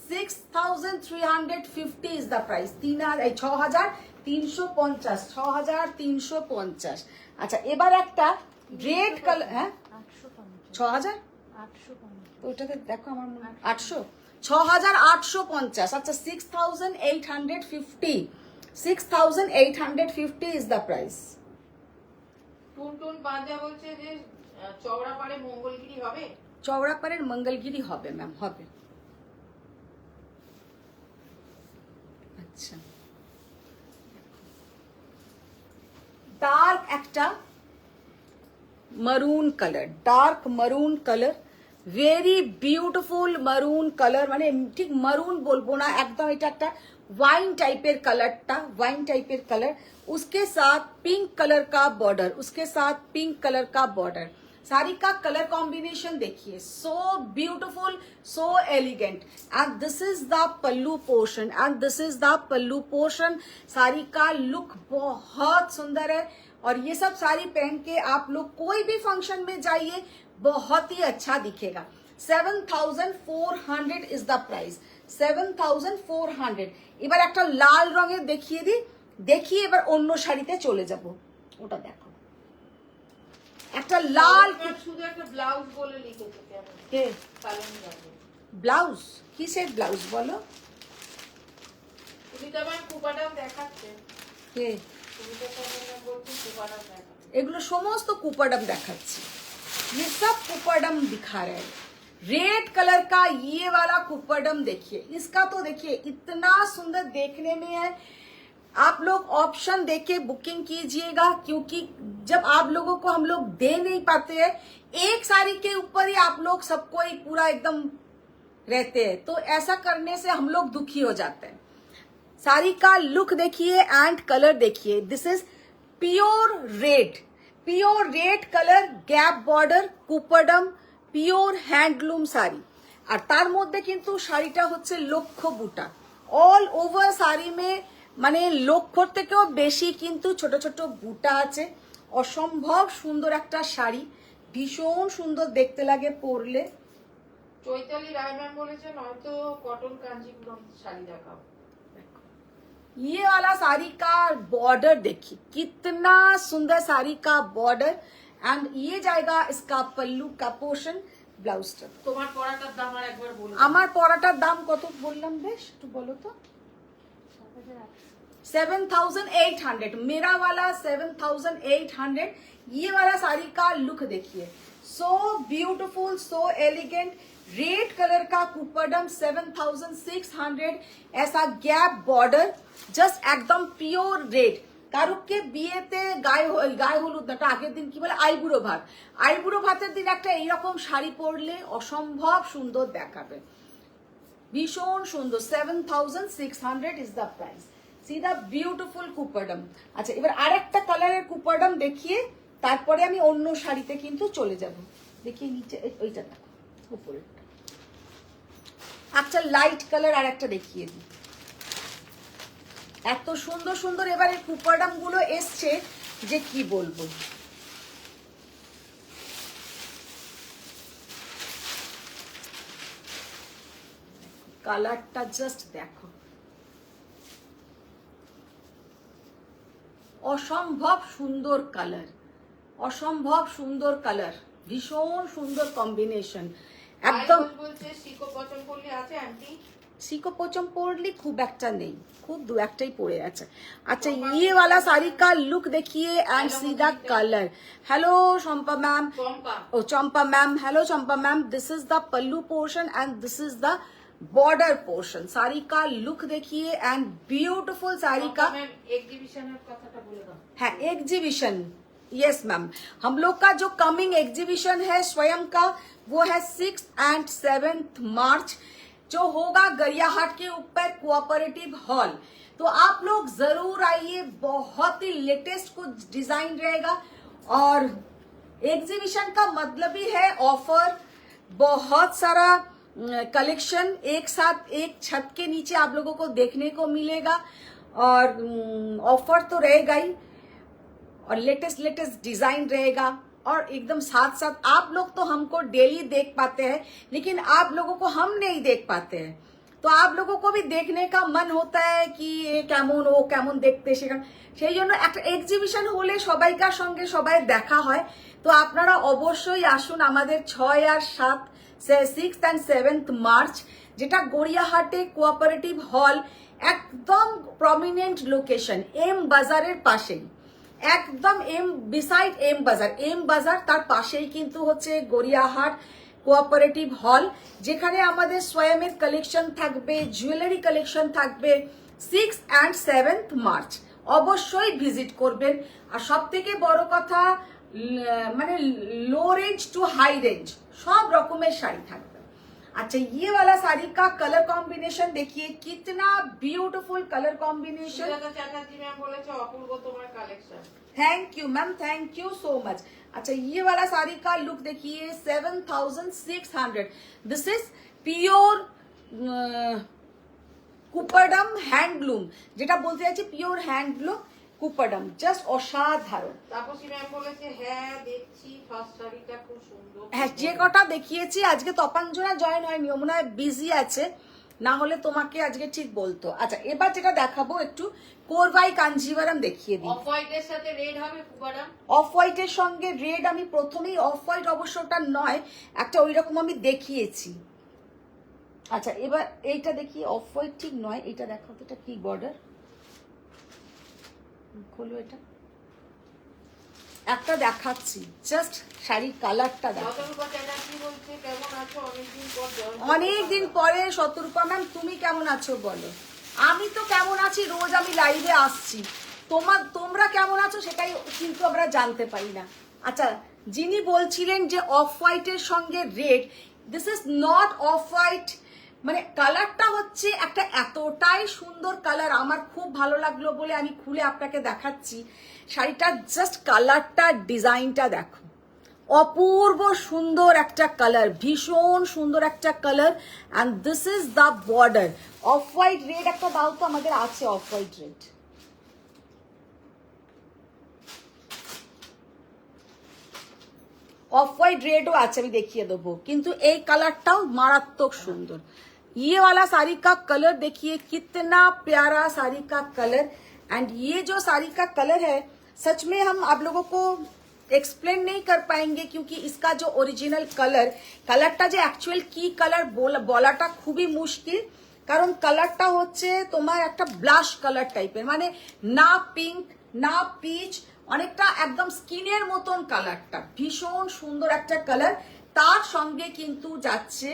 6350 is the price. 6350। আচ্ছা এবার একটা রেড কালার, হ্যাঁ 6000, ওইটাতে দেখো আমার 800, 6850। আচ্ছা 6850 ইজ দ্য প্রাইস।
টুনটুন পাঞ্জা বলছে যে চওড়াপাড়ে মঙ্গলগিরি হবে?
চওড়াপাড়ের মঙ্গলগিরি হবে ম্যাম, হবে। আচ্ছা ডার্ক একটা মারুন কালার, ডার্ক মারুন কালার, ভেরি বিউটিফুল মারুন কালার, মানে ঠিক মারুন বলবো না, একদম এটা একটা वाइन टाइपेर कलरटा, वाइन टाइपेर कलर, उसके साथ पिंक कलर का बॉर्डर, उसके साथ पिंक कलर का बॉर्डर। साड़ी का कलर कॉम्बिनेशन देखिए, so beautiful, so elegant, and this is the pallu portion, and this is the pallu portion. Sari का लुक बहुत सुंदर है और ये सब साड़ी पहन के आप लोग कोई भी फंक्शन में जाइए, बहुत ही अच्छा दिखेगा। 7400 इज द प्राइस, 7400। এবার একটা লাল রঙের দেখিয়ে দিই, দেখিয়ে এবার অন্য শাড়িতে চলে যাব। ওটা দেখো একটা লাল
আর শুধু একটা ব্লাউজ বলে লিখেছে কেন
কে
কালার যাবে
ব্লাউজ কিসের ব্লাউজ বলো
তুমি তো আমার কুপাটাও দেখাচ্ছে
কে
তুমি তো বলছো কুপাটাও দেখাচ্ছে
এগুলো সমস্ত কুপাডম দেখাচ্ছি ये सब कुपड़म दिखा रहे हैं रेड कलर का ये वाला कुपड़म देखिए इसका तो देखिए इतना सुंदर देखने में है आप लोग ऑप्शन देके बुकिंग कीजिएगा क्योंकि जब आप लोगों को हम लोग दे नहीं पाते हैं एक साड़ी के ऊपर ही आप लोग सबको ही पूरा एकदम रहते हैं तो ऐसा करने से हम लोग दुखी हो जाते हैं साड़ी का लुक देखिए एंड कलर देखिए this is pure red colour gap border Kuppadam pure handloom sari আর তার মধ্যে কিন্তু শাড়িটা হচ্ছে লক্ষ্য বুটা অল ওভার শাড়ি মে মানে লক্ষ্যর থেকেও বেশি কিন্তু ছোট ছোট বুটা আছে অসম্ভব সুন্দর একটা শাড়ি ভীষণ সুন্দর দেখতে লাগে পরলে
চৈতালি রায় ম্যাম বলেছেন হয়তো কটন কাঞ্জিপুরম শাড়ি দেখাও
ये वाला साड़ी का बॉर्डर देखिए कितना सुंदर साड़ी का बॉर्डर एंड ये जाएगा इसका पल्लू का पोर्शन ब्लाउजটা
তোমার পরাটার দাম আর একবার বলো
আমার পরাটার দাম কত বললাম বেশ একটু বলো তো 7,800 मेरा वाला 7,800 ये वाला साड़ी का लुक देखिए so beautiful so elegant red colour का कुपड़म 7,600 ऐसा गैप बॉर्डर জাস্ট একদম পিওর রেড কারুকে বিয়েতে গায়ে হলুদ না আগের দিন কি বলে আইবুড়ো ভাতের দিন একটা এইরকম শাড়ি পরলে অসম্ভব সুন্দর দেখাবে ভীষণ সুন্দর 7,600 is the price see the beautiful Kuppadam আচ্ছা এবার আরেকটা কালারের কুপাডম দেখিয়ে তারপরে আমি অন্য শাড়িতে কিন্তু চলে যাব দেখিয়ে নিচে ওইটা দেখো উপরে একটা লাইট কালার আর একটা দেখিয়ে দিই এত সুন্দর সুন্দর এবারে কুপাডাম গুলো এসছে যে কি বলবো কালারটা জাস্ট দেখো অসম্ভব সুন্দর কালার ভীষণ সুন্দর কম্বিনেশন একদম
বলছে সিকো পছন্দ করলে আছে আন্টি
सीको पोचम पोड़ली खूब একটা নেই खूब दो একটাই পড়ে আছে अच्छा ये वाला साड़ी का लुक देखिए and see the colour hello Champa ma'am ओ Champa ma'am hello Champa ma'am this is the pallu portion and this is the border portion sari का लुक देखिए एंड ब्यूटीफुल साड़ी का
एग्जीबिशনের কথাটা বলে দাও
है एग्जीबिशन यस मैम हम लोग का जो कमिंग एग्जीबिशन है स्वयं का वो है 6th and 7th मार्च जो होगा गरियाहाट के ऊपर कोऑपरेटिव हॉल तो आप लोग जरूर आइए बहुत ही लेटेस्ट कुछ डिजाइन रहेगा और एग्जीबिशन का मतलब ही है ऑफर बहुत सारा कलेक्शन एक साथ एक छत के नीचे आप लोगों को देखने को मिलेगा और ऑफर तो रहेगा ही और लेटेस्ट डिजाइन रहेगा और एकदम साथ साथ आप लोग तो हमको डेली देख पाते हैं लेकिन आप लोगों को हम नहीं देख पाते हैं तो आप लोगों को भी देखने का मन होता है कि ये কেমন ও কেমন দেখতে সেই জন্য একটা এক্সিবিশন হলে সবাইকার সঙ্গে সবাই দেখা হয় তো আপনারা অবশ্যই আসুন আমাদের 6 আর 7 6th and 7th মার্চ যেটা গড়িয়াহাটে কোঅপারেটিভ হল একদম প্রমিনেন্ট লোকেশন এম বাজারের পাশেই একদম বিসাইড এম বাজার তার পাশেই কিন্তু হচ্ছে গড়িয়াহাট কোঅপারেটিভ হল যেখানে আমাদের স্বয়মের কালেকশন থাকবে জুয়েলারি কালেকশন থাকবে 6th and 7th মার্চ অবশ্যই ভিজিট করবেন আর সবথেকে বড় কথা মানে low range to high range সব রকমের শাড়ি থাকবে अच्छा ये वाला साड़ी का कलर कॉम्बिनेशन देखिए कितना beautiful colour combination
Chatterjee ma'am বলেছে অপূর্ব তোমার collection
thank you ma'am thank you so much अच्छा ये वाला साड़ी का लुक देखिए 7,600 this is pure Kuppadam handloom যেটা বলতে যাচ্ছি পিওর হ্যান্ডলুম কুপড়ম জাস্ট অসাধারণ
তাপসী ম্যাম বলেছে হ্যাঁ দেখছি ফার্স্ট শাড়িটা খুব সুন্দর
হ্যাঁ যে কটা দেখিয়েছি আজকে তপাঞ্জনা জয়েন হয়নি ও মনে হয় বিজি আছে না হলে তোমাকে আজকে ঠিক বলতো। আচ্ছা এবার যেটা দেখাবো একটু কোরবাই কাঞ্জিভারাম দেখিয়ে দিই।
অফ হোয়াইটের সাথে রেড হবে পুপারাম।
অফ হোয়াইটের সঙ্গে রেড আমি প্রথমেই, অফ হোয়াইট অবশ্য ওটা নয়, একটা ওই রকম আমি দেখিয়েছি। আচ্ছা এবার এইটা দেখি, অফ হোয়াইট ঠিক নয়, এটা দেখাও তো, এটা কি বর্ডার, খোলো এটা, একটা দেখাচ্ছি, জাস্ট শাড়ির কালারটা দেখো।
শতরূপা চ্যাটার্জি বলছে কেমন আছো, অনেকদিন পর join করতে
অনেকদিন পরে শতরূপা ম্যাম, তুমি কেমন আছো বলো? আমি তো কেমন আছি, রোজ আমি লাইভে আসছি, তোমরা কেমন আছো সেটাই কিন্তু আমরা জানতে পারি না। আচ্ছা যিনি বলছিলেন যে অফ হোয়াইটের সঙ্গে red, this is not off white, মানে কালারটা হচ্ছে একটা এতটাই সুন্দর কালার, আমার খুব ভালো লাগলো বলে আমি খুলে আপনাকে দেখাচ্ছি শাড়িটা। জাস্ট কালারটা, ডিজাইনটা দেখো, অপূর্ব সুন্দর একটা কালার, ভীষণ সুন্দর একটা colour. And this is the border. Off white red একটা দাও তো, আমাদের আছে অফ হোয়াইট রেড। অফ হোয়াইট রেডও আছে, আমি দেখিয়ে দেবো, কিন্তু এই কালারটাও মারাত্মক সুন্দর। ये वाला साड़ी का कलर देखिए, कितना प्यारा साड़ी का कलर। एंड ये जो साड़ी का कलर है, सच में हम आप लोगों को एक्सप्लेन नहीं कर पाएंगे, क्योंकि इसका जो ओरिजिनल কালারটা যে অ্যাকচুয়াল কি কালার বলাটা খুবই মুশকিল, কারণ কালারটা হচ্ছে তোমার একটা ব্লাশ কালার টাইপের, মানে না পিঙ্ক না পিচ, অনেকটা একদম স্কিনের মতন কালারটা, ভীষণ সুন্দর একটা কালার। তার সঙ্গে কিন্তু যাচ্ছে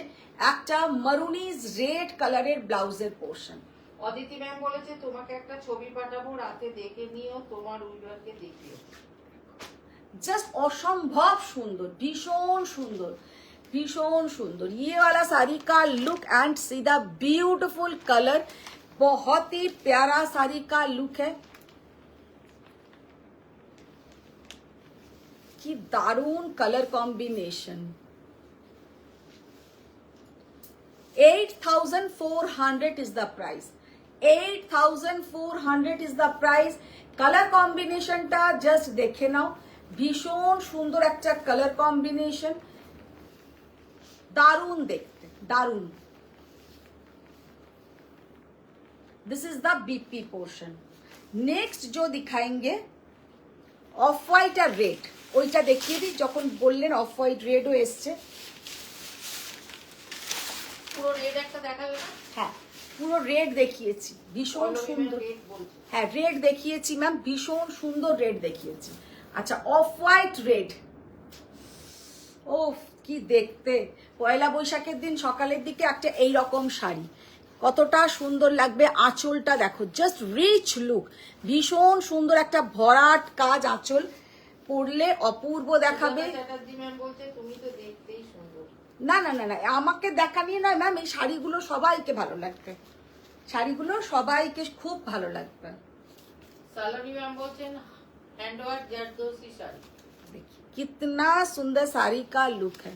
একটা মারুনিজ রেড কালারের ব্লাউজের পোর্শন।
অদিতি ম্যাম বলেছে তোমাকে একটা ছবি পাঠাবো, রাতে দেখে নিও, তোমার উইভারকে দেখিও।
জাস্ট অসম্ভব সুন্দর, ভীষণ সুন্দর, भीषण सुंदर। ये वाला साड़ी का लुक एंड सीधा ब्यूटीफुल कलर, बहुत ही प्यारा साड़ी का लुक है। कि दारुण colour combination. 8,400 is the price, 8,400 is the price। Colour combination टा जस्ट देखे नाओ, भीषण सुंदर একটা कलर कॉम्बिनेशन, दारुण देखते, दारुण। This is the BP portion. Next जो दिखाएंगे অফ হোয়াইট আর রেড, ওইটা দেখিয়ে দিই, যখন বললেন অফ হোয়াইট রেডও এসছে।
পুরো রেড একটা দেখাবে না?
হ্যাঁ পুরো রেড দেখিয়েছি, ভীষণ সুন্দর। হ্যাঁ রেড দেখিয়েছি ম্যাম, ভীষণ সুন্দর রেড দেখিয়েছি। আচ্ছা অফ হোয়াইট রেড, ও কি দেখতে, পয়লা বৈশাখের দিন সকালের দিকে একটা এইরকম শাড়ি কতটা সুন্দর লাগবে। আঁচলটা দেখো, জাস্ট রিচ লুক, ভীষণ সুন্দর একটা ভরাট কাজ, আঁচল পরলে অপূর্ব দেখাবে।
চ্যাটার্জি ম্যাম বলছে তুমি তো দেখতেই সুন্দর।
না না না না, আমাকে দেখা নিয়ে নয় ম্যাম, এই শাড়িগুলো সবাইকে ভালো লাগবে, শাড়িগুলো সবাইকে খুব ভালো লাগবে।
সালোনি ম্যাম বলছেন হ্যান্ডওয়ার্ক জারদোসি শাড়ি।
देखिए कितना सुंदर साड़ी का लुक है,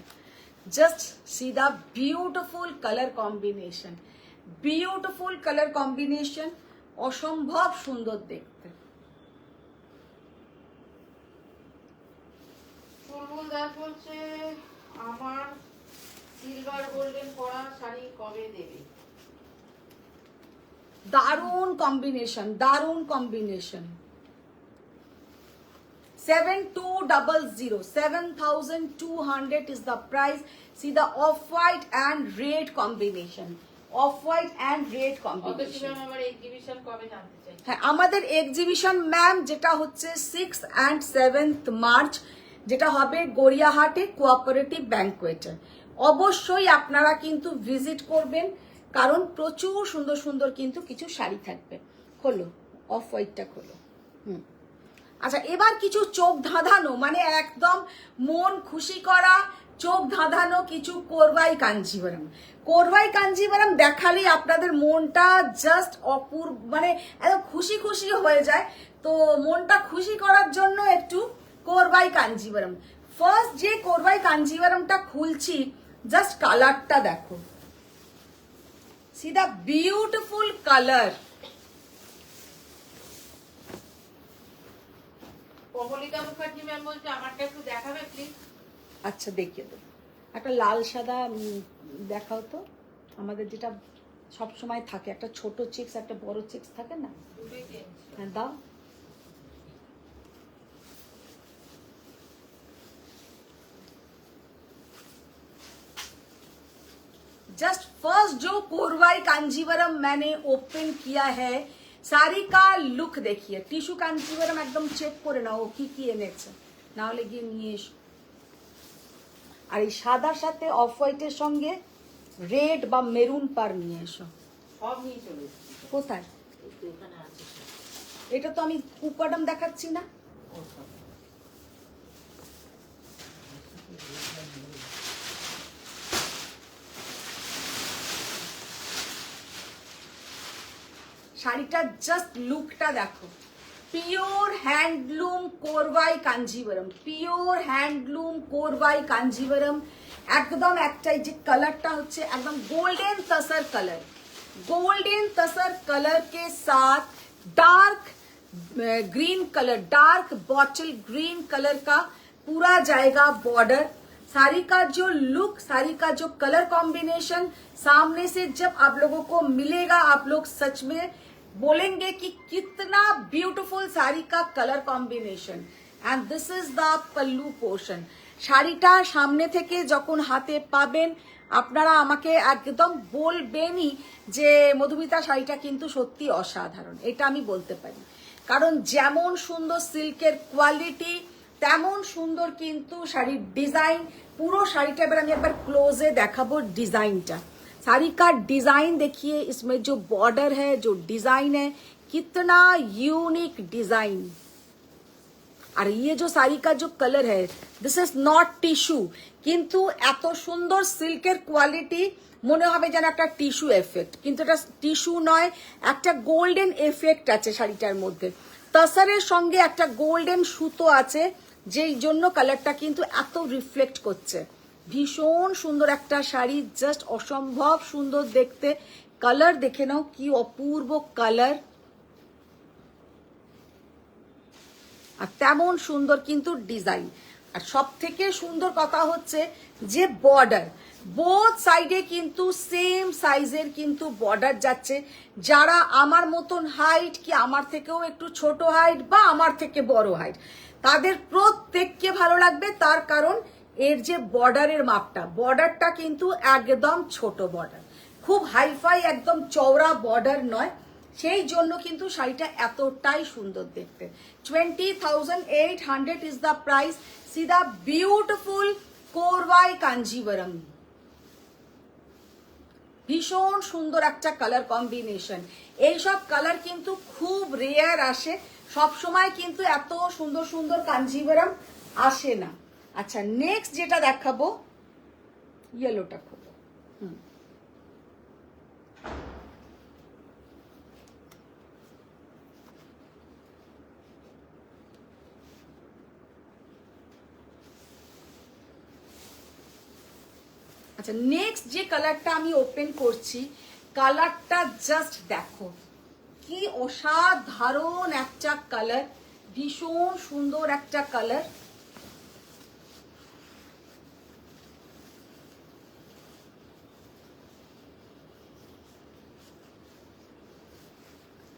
जस्ट सीधा beautiful colour combination, beautiful colour combination, অসম্ভব সুন্দর দেখতে।
ফুলবুল দাস বলছে আমার সিলভার গোল্ডেন করা শাড়ি কবে দেবে?
দারুণ কম্বিনেশন, দারুণ combination. 7200, 7,200 is the price। See the off-white and red combination, off-white and red
Atasi
combination।
Ma'am আমার এক্সিবিশন কবে জানতে চাই?
হ্যাঁ আমাদের এক্সিবিশন ম্যাম যেটা হচ্ছে 6 and 7th মার্চ, যেটা হবে গড়িয়াহাটে কোঅপারেটিভ ব্যাংকোয়েটে। অবশ্যই আপনারা কিন্তু ভিজিট করবেন, কারণ প্রচুর সুন্দর সুন্দর কিন্তু কিছু শাড়ি থাকবে। খোলো অফ হোয়াইটটা খোলো। আচ্ছা এবার কিছু চোখ ধাঁধানো, মানে একদম মন খুশি করা, চোখ ধাঁধানো কিছু কোরবাই কাঞ্জিভারাম। কোরবাই কাঞ্জিভারাম দেখালেই আপনাদের মনটা জাস্ট অপূর্ব, মানে একদম খুশি খুশি হয়ে যায়। তো মনটা খুশি করার জন্য একটু কোরবাই কাঞ্জিভারাম। ফার্স্ট যে কোরবাই কাঞ্জিভারামটা খুলছি, জাস্ট কালারটা দেখো, সিধা beautiful colour.
Kamalika Mukherjee ma'am বলছে আমারটা একটু দেখাবে প্লিজ।
আচ্ছা দেখিয়ে দেবো, একটা লাল সাদা দেখাও তো, আমাদের যেটা সব সময় থাকে, একটা ছোট চেক্স একটা বড় চেক্স থাকে না? হ্যাঁ দাও। जस्ट फर्स्ट जो कोरवाई कांजीवरम मैंने ओपन किया है, শাড়ি का লুক দেখিয়ে টিস্যু কাঞ্জিভারাম একদম চেক করে নাও কি কি এনেছে, না হলে গিয়ে নিয়ে এসো। আর এই সাদার সাথে অফ হোয়াইটের সঙ্গে রেড বা মেরুন পার নিয়ে এসো।
সব নিয়ে চলে এসেছি।
কোথায়?
এখানে আছে সব।
এটা তো আমি কুপাডাম দেখাচ্ছি না।
ও সব।
শাড়িটা জাস্ট লুকটা দেখো, pure handloom Korvai Kanjivaram, pure handloom Korvai Kanjivaram. একদম একটাই যে কালারটা হচ্ছে একদম golden tussar colour, golden tussar colour के साथ dark green colour, dark bottle green colour का पूरा जाएगा बॉर्डर। साड़ी का जो लुक, साड़ी का जो कलर कॉम्बिनेशन सामने से जब आप लोगों को मिलेगा, आप लोग सच में बोलेंगे कि कितना ब्यूटीफुल साड़ी का colour combination. And this is the pallu portion. শাড়িটা সামনে থেকে যখন হাতে পাবেন আপনারা আমাকে একদম বলবেনই যে মধুমিতা শাড়িটা কিন্তু সত্যি অসাধারণ, এটা আমি বলতে পারি। কারণ যেমন সুন্দর সিল্কের কোয়ালিটি তেমন সুন্দর কিন্তু শাড়ির ডিজাইন। পুরো শাড়িটা এবার আমি একবার ক্লোজে দেখাবো ডিজাইনটা। साड़ी का डिजाइन देखिए, इसमें जो बॉर्डर है, जो डिजाइन है, कितना यूनिक डिजाइन। और ये जो साड़ी का जो कलर है, दिस इज नॉट टिश्यू, किंतु এত সুন্দর সিল্কের কোয়ালিটি মনে হবে যেন একটা টিস্যু এফেক্ট, কিন্তু এটা টিস্যু নয়, একটা গোল্ডেন এফেক্ট আছে শাড়িটার মধ্যে। তসরের সঙ্গে একটা গোল্ডেন সুতো আছে, যেই জন্য কালারটা কিন্তু এত রিফ্লেক্ট করছে। ভীষণ সুন্দর একটা শাড়ি, জাস্ট অসম্ভব সুন্দর দেখতে। কালার দেখে নাও কি অপূর্ব কালার, আর তেমন সুন্দর কিন্তু ডিজাইন। আর সব থেকে সুন্দর কথা হচ্ছে যে বর্ডার, বোথ সাইডে কিন্তু সেম সাইজের কিন্তু বর্ডার যাচ্ছে। যারা আমার মতন হাইট কি আমার থেকেও একটু ছোট হাইট বা আমার থেকে বড় হাইট, তাদের প্রত্যেককে ভালো লাগবে। তার কারণ এর যে বর্ডারের মাপটা, বর্ডারটা কিন্তু একদম ছোট বর্ডার, খুব হাইফাই একদম চওড়া বর্ডার নয়, সেই জন্য কিন্তু শাড়িটা এতটাই সুন্দর দেখতে। 20,800 is the price. See the beautiful Korvai Kanjivaram, ভীষণ সুন্দর একটা কালার কম্বিনেশন। এইসব কালার কিন্তু খুব রেয়ার আসে, সব সময় কিন্তু এত সুন্দর সুন্দর কাঞ্জিভারাম আসে না। আচ্ছা নেক্সট যেটা দেখাবো, ইয়েলোটা খুব আচ্ছা নেক্সট যে কালারটা আমি ওপেন করছি, কালারটা জাস্ট দেখো কি অসাধারণ একটা কালার, ভীষণ সুন্দর একটা কালার।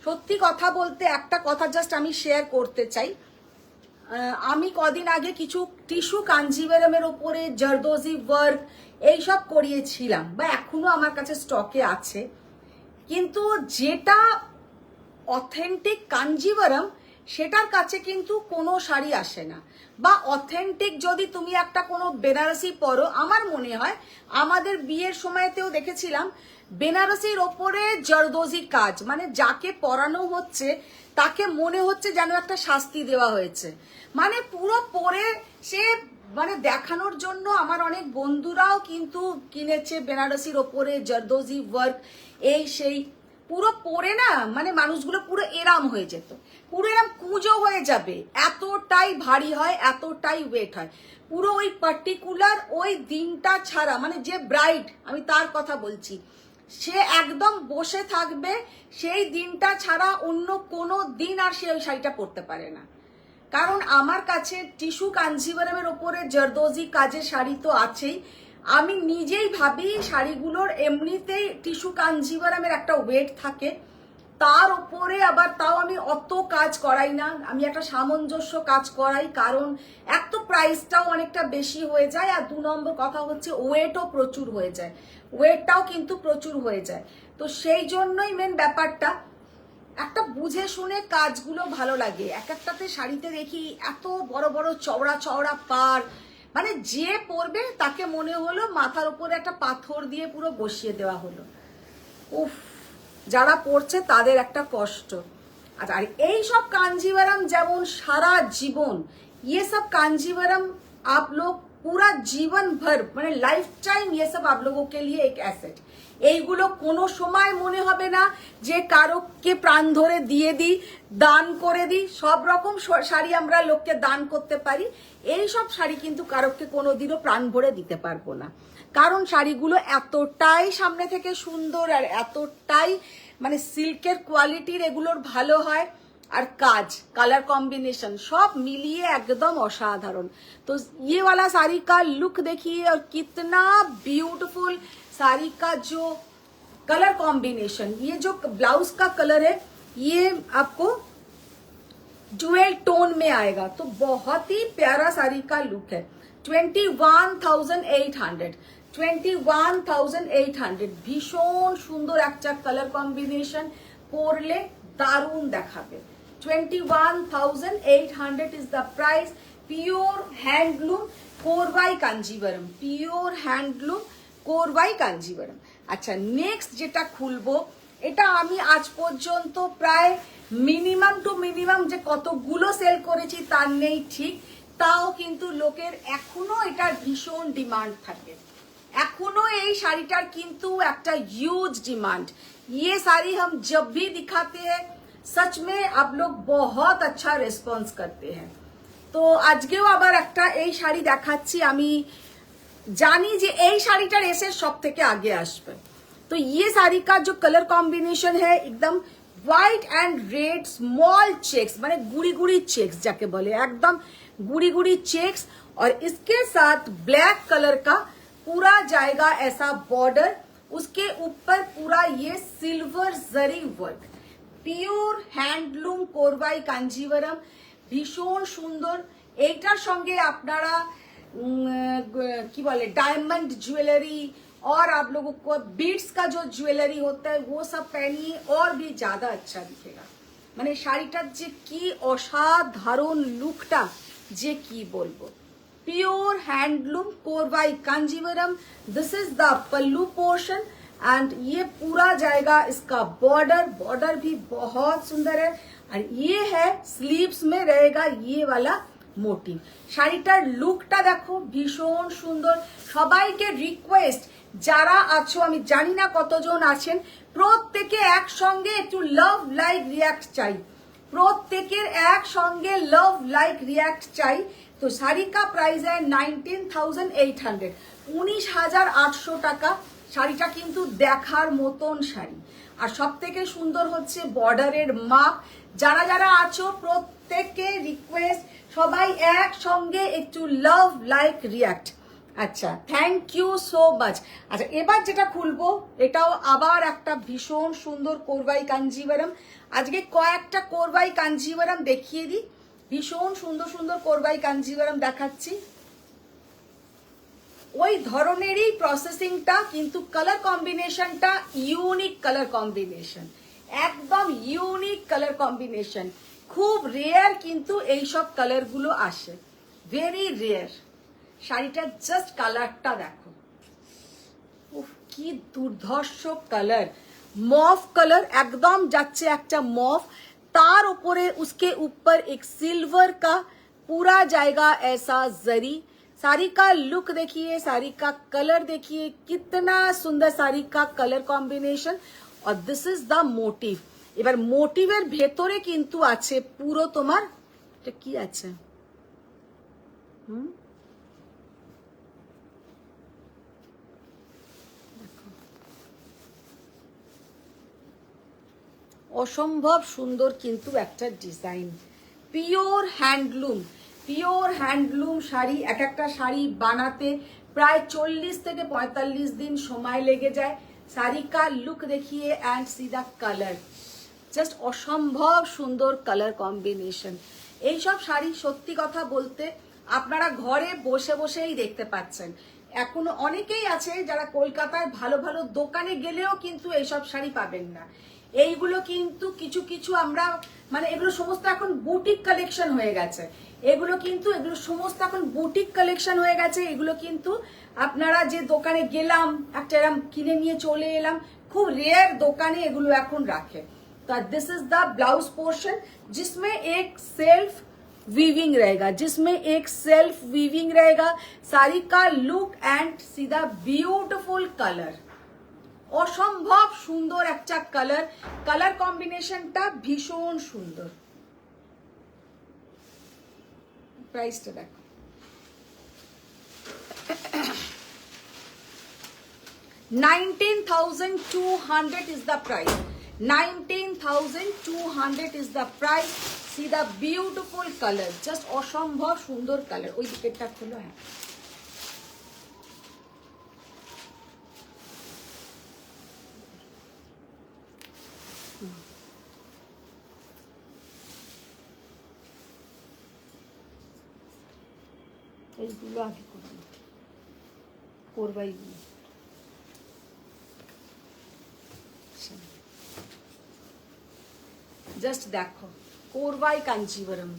সত্যি কথা বলতে একটা কথা জাস্ট আমি শেয়ার করতে চাই, আমি কদিন আগে কিছু টিস্যু কাঞ্জিভারামের ওপরে জারদোজি ওয়ার্ক এইসব করিয়েছিলাম, বা এখনো আমার কাছে স্টকে আছে, কিন্তু যেটা অথেন্টিক কাঞ্জিভারাম সেটার কাছে কিন্তু কোনো শাড়ি আসে না। বা অথেন্টিক যদি তুমি একটা কোনো বেনারসি পরো, আমার মনে হয় আমাদের বিয়ের সময়তেও দেখেছিলাম বেনারসির ওপরে জারদোজি কাজ, মানে যাকে পরানো হচ্ছে তাকে মনে হচ্ছে যেন একটা শাস্তি দেওয়া হয়েছে, মানে পুরো পরে সে মানে দেখানোর জন্য। আমার অনেক বন্ধুরাও কিন্তু কিনেছে বেনারসির ওপরে জারদোজি ওয়ার্ক, এই সেই পুরো পরে না মানে মানুষগুলো পুরো এরাম হয়ে যেত, পুরো এরাম কুঁজো হয়ে যাবে, এতটাই ভারী হয়, এতটাই ওয়েট হয়। পুরো ওই পার্টিকুলার ওই দিনটা ছাড়া, মানে যে ব্রাইড আমি তার কথা বলছি, সে একদম বসে থাকবে, সেই দিনটা ছাড়া অন্য কোনো দিন আর সে ওই শাড়িটা পরতে পারে না। কারণ আমার কাছে টিস্যু কাঞ্জিভারামের ওপরে জারদোজি কাজের শাড়ি তো আছেই, আমি নিজেই ভাবি শাড়িগুলোর এমনিতেই টিস্যু কাঞ্জিভারামের একটা ওয়েট থাকে, তার উপরে আবার তাও আমি অত কাজ করাই না, আমি একটা সামঞ্জস্য কাজ করাই, কারণ এক তো প্রাইসটাও অনেকটা বেশি হয়ে যায়, আর 2 নম্বর কথা হচ্ছে ওয়েটও প্রচুর হয়ে যায়, ওয়েটটাও কিন্তু প্রচুর হয়ে যায়। তো সেই জন্যই মেন ব্যাপারটা একটা বুঝে শুনে কাজগুলো ভালো লাগে। এক একটাতে শাড়িতে দেখি এত বড় বড় চওড়া চওড়া পার, মানে যে পরবে তাকে মনে হলো মাথার উপরে একটা পাথর দিয়ে পুরো বসিয়ে দেওয়া হলো। উফ, যারা পড়ছে তাদের একটা কষ্ট। আচ্ছা, আর এই সব कांजीवरम যেমন সারা জীবন, ये सब कांजीवरम आप लोग पूरा जीवन भर মানে লাইফ টাইম ये सब आप लोगों के लिए एक एसेट। এইগুলো কোনো সময় মনে হবে না যে কারোকে প্রাণ ধরে দিয়ে দিই, দান করে দিই। সব রকম শাড়ি আমরা লোককে দান করতে পারি, এই সব শাড়ি কিন্তু কারোকে কোনোদিনও প্রাণ ভরে দিতে পারবো না, কারণ শাড়িগুলো এতটাই সামনে থেকে সুন্দর আর এতটাই মানে সিল্কের কোয়ালিটির এগুলোর ভালো হয়, আর কাজ কালার कॉम्बिनेशन सब मिलिए एकदम असाधारण। तो ये वाला साड़ी का लुक देखिए और कितना ब्यूटीफुल साड़ी का जो कलर कॉम्बिनेशन, ये जो ब्लाउज का कलर है ये आपको डुअल टोन में आएगा, तो बहुत ही प्यारा साड़ी का लुक है। 21,800 21,800 ভীষণ সুন্দর একটা কালার কম্বিনেশন, পরলে দারুণ দেখাবে। 21,800 is the price. Pure handloom Korvai Kanjivaram, pure handloom Korvai Kanjivaram. আচ্ছা, নেক্সট যেটা খুলবো, এটা আমি আজ পর্যন্ত প্রায় মিনিমাম টু মিনিমাম যে কতগুলো সেল করেছি তার নেই ঠিক, তাও কিন্তু লোকের এখনো এটার ভীষণ ডিমান্ড থাকে, এখনো এই শাড়িটার কিন্তু একটা হিউজ ডিমান্ড। ये साड़ी हम जब भी दिखाते हैं सच में आप लोग बहुत अच्छा रेस्पॉन्स करते हैं। তো আজকেও আবার একটা এই শাড়ি দেখাচ্ছি, আমি জানি যে এই শাড়িটার এসে সব থেকে আগে আসবে। तो ये साड़ी का जो कलर कॉम्बिनेशन है एकदम white and red small checks, माने गुड़ी गुड़ी चेक्स जाके बोले, एकदम गुड़ी गुड़ी चेक्स, और इसके साथ ब्लैक कलर का पूरा जाएगा ऐसा बॉर्डर, उसके ऊपर पूरा ये सिल्वर जरी work, pure handloom Korvai Kanjivaram, ভীষণ সুন্দর। এইটার সঙ্গে আপনারা কি বলে डायमंड ज्वेलरी और आप लोगों को बीड्स का जो ज्वेलरी होता है वो सब पहनिए और भी ज्यादा अच्छा दिखेगा। মানে শাড়িটার যে কি অসাধারণ লুকটা যে কি বলবো। Pure handloom Korvai Kanjivaram, this is the pallu portion and ये पूरा जाएगा इसका बॉर्डर, बॉर्डर भी बहुत सुंदर है, और ये है स्लीव्स में रहेगा ये वाला मोटिव। শাড়িটার লুকটা দেখো ভীষণ সুন্দর। সবাইকে রিকোয়েস্ট, যারা আছো আমি জানি না কতজন আছেন, প্রত্যেকে একসঙ্গে একটু লাভ লাইক রিয়াক্ট চাই, প্রত্যেকের একসঙ্গে লাভ লাইক রিয়াক্ট চাই। তো শাড়ি কা প্রাইস है 19,800, 19,800 টাকা। শাড়িটা কিন্তু দেখার মতন শাড়ি, আর সব থেকে সুন্দর হচ্ছে বর্ডারের মাপ। যারা যারা আছো প্রত্যেককে রিকোয়েস্ট, সবাই একসঙ্গে একটু লাভ লাইক রিয়াক্ট। আচ্ছা, থ্যাংক ইউ সো মাচ। আচ্ছা, এবার যেটা খুলবো এটাও আবার একটা ভীষণ সুন্দর কোরবাই কাঞ্জিভারাম। আজকে কয়েকটা কোরবাই কাঞ্জিভারাম দেখিয়ে দিই, ভীষণ সুন্দর সুন্দর কোরবাই কাঞ্জিভারাম দেখাচ্ছি। ওই ধরনেরই প্রসেসিংটা, কিন্তু কালার কম্বিনেশনটা ইউনিক কালার কম্বিনেশন, একদম ইউনিক কালার কম্বিনেশন। খুব রেয়ার কিন্তু এইসব কালারগুলো আসে, ভেরি রেয়ার। শাড়িটার জাস্ট কালারটা দেখো, উফ কি দুর্ধর্ষ কালার, মফ কালার একদম যাচ্ছে একটা মফ, तार ऊपर उसके ऊपर एक सिल्वर का पूरा जाएगा ऐसा जरी। साड़ी का लुक देखिए, साड़ी का कलर देखिए, कितना सुंदर साड़ी का कलर कॉम्बिनेशन, और दिस इज द मोटिव। এবার মোটিভের ভেতরে কিন্তু আছে পুরো তোমার এটা কি আছে, অসম্ভব সুন্দর কিন্তু একটা design. Pure handloom, pure handloom sari, এক একটা শাড়ি বানাতে প্রায় 40 থেকে 45 দিন সময় লেগে যায়। শাড়ি কা লুক দেখিয়ে and C the colour, just অসম্ভব সুন্দর কালার কম্বিনেশন। এইসব শাড়ি সত্যি কথা বলতে আপনারা ঘরে বসে বসেই দেখতে পাচ্ছেন। এখনো অনেকেই আছে যারা কলকাতায় ভালো ভালো দোকানে গেলেও কিন্তু এইসব শাড়ি পাবেন না। এইগুলো কিন্তু কিছু কিছু আমরা মানে এগুলো সমস্ত এখন বুটিক কালেকশন হয়ে গেছে। এগুলো সমস্ত এখন বুটিক কালেকশন হয়ে গেছে। এগুলো কিন্তু আপনারা যে দোকানে গেলাম একটা এরম কিনে নিয়ে চলে এলাম, খুব রেয়ার দোকানে এগুলো এখন রাখে। तो this is the blouse portion जिसमें एक सेल्फ वीविंग रहेगा साड़ी का लुक एंड सीधा ब्यूटीफुल कलर, অসম্ভব সুন্দর একটা কালার কম্বিনেশনটা ভীষণ সুন্দর। প্রাইসটা দেখো, 19,200 is the price. 19,200 is the price. See the beautiful color, just অসম্ভব সুন্দর কালার। ওই দিকেরটা খোলো। হ্যাঁ, এইগুলো আগে করবো এইগুলো। জাস্ট দেখো, কোরবাই কাঞ্জিভরম,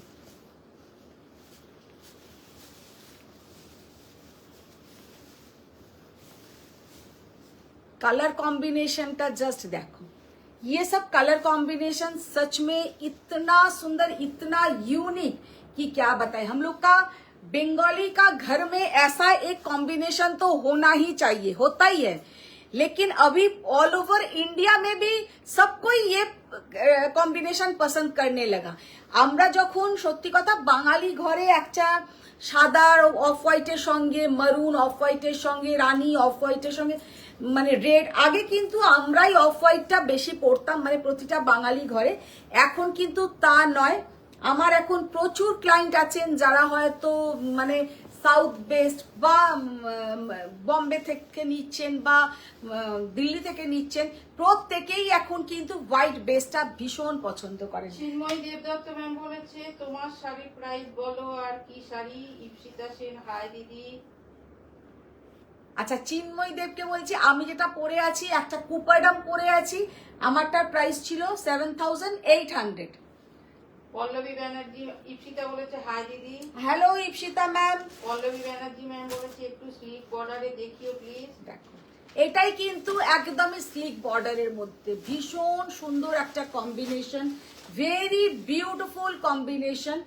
कलर कॉम्बिनेशन का जस्ट देखो। ये सब कलर कॉम्बिनेशन सच में इतना सुंदर, इतना यूनिक कि क्या बताएं। हम लोग का बंगाली का घर में ऐसा एक कॉम्बिनेशन तो होना ही चाहिए, होता ही है, लेकिन अभी ऑल ओवर इंडिया में भी सबको ये कॉम्बिनेशन पसंद करने लगा। আমরা যখন সত্যি কথা বাঙালি ঘরে একটা সাদা অফ হোয়াইটের সঙ্গে মারুন, অফ হোয়াইটের সঙ্গে রানী, অফ হোয়াইটের সঙ্গে মানে রেড, আগে কিন্তু আমরাই অফ হোয়াইটটা বেশি পরতাম মানে প্রতিটা বাঙালি ঘরে। এখন কিন্তু তা নয়। আমার এখন প্রচুর ক্লায়েন্ট আছেন যারা হয়তো মানে সাউথ বেস্ট বা বম্বে থেকে নিচ্ছেন বা দিল্লি থেকে নিচ্ছেন, প্রত্যেকেই এখন কিন্তু হোয়াইট বেসটা ভীষণ পছন্দ করেন।
চিন্ময় দেবদত্ত ম্যাম বলেছে তোমার শাড়ির প্রাইস বলো আর কি শাড়ি। ইপসিতা সেন, হাই দিদি।
আচ্ছা, চিন্ময় দেবকে বলছি, আমি যেটা পরে আছি একটা কুপারডাম পরে আছি, আমারটার প্রাইস ছিল 7,800।
পল্লবী ব্যানার্জি, ইপসিতা বলেছে হাই দিদি।
Hello Ipsita ma'am.
Pallavi Banerjee ma'am বলেছে একটু স্লিক বর্ডারে দেখিও প্লিজ।
দেখো, এটাই কিন্তু একদমই স্লিক বর্ডারের মধ্যে ভীষণ সুন্দর একটা কম্বিনেশন, ভেরি বিউটিফুল কম্বিনেশন।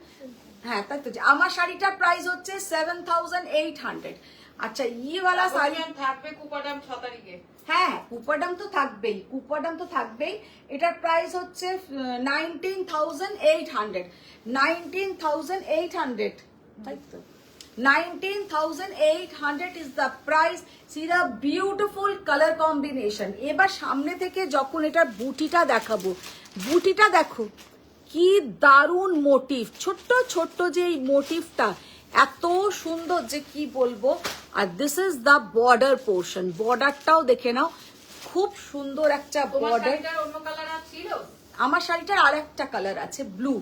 হ্যাঁ, তাই তো। আমার শাড়িটার প্রাইস হচ্ছে 7,800। আচ্ছা, ইয়েওয়ালা শাড়ি
থাকবে কুপাডাম 6 তারিখে।
হ্যাঁ, কুপারডাম তো থাকবেই, এটার প্রাইস হচ্ছে 19,800। 19,800, তাই তো। 19,800 is the price. See the beautiful color combination. এবার সামনে থেকে যখন এটার বুটিটা দেখাবো, বুটিটা দেখো কি দারুণ মোটিভ, ছোট্ট ছোট্ট যে এই মোটিভটা এত সুন্দর যে কি বলবো। আর this is the border portion, বর্ডারটাও দেখে নাও, খুব সুন্দর একটা বর্ডার।
অন্য কালার ছিল?
আমার শাড়িটার আরেকটা কালার আছে ব্লু।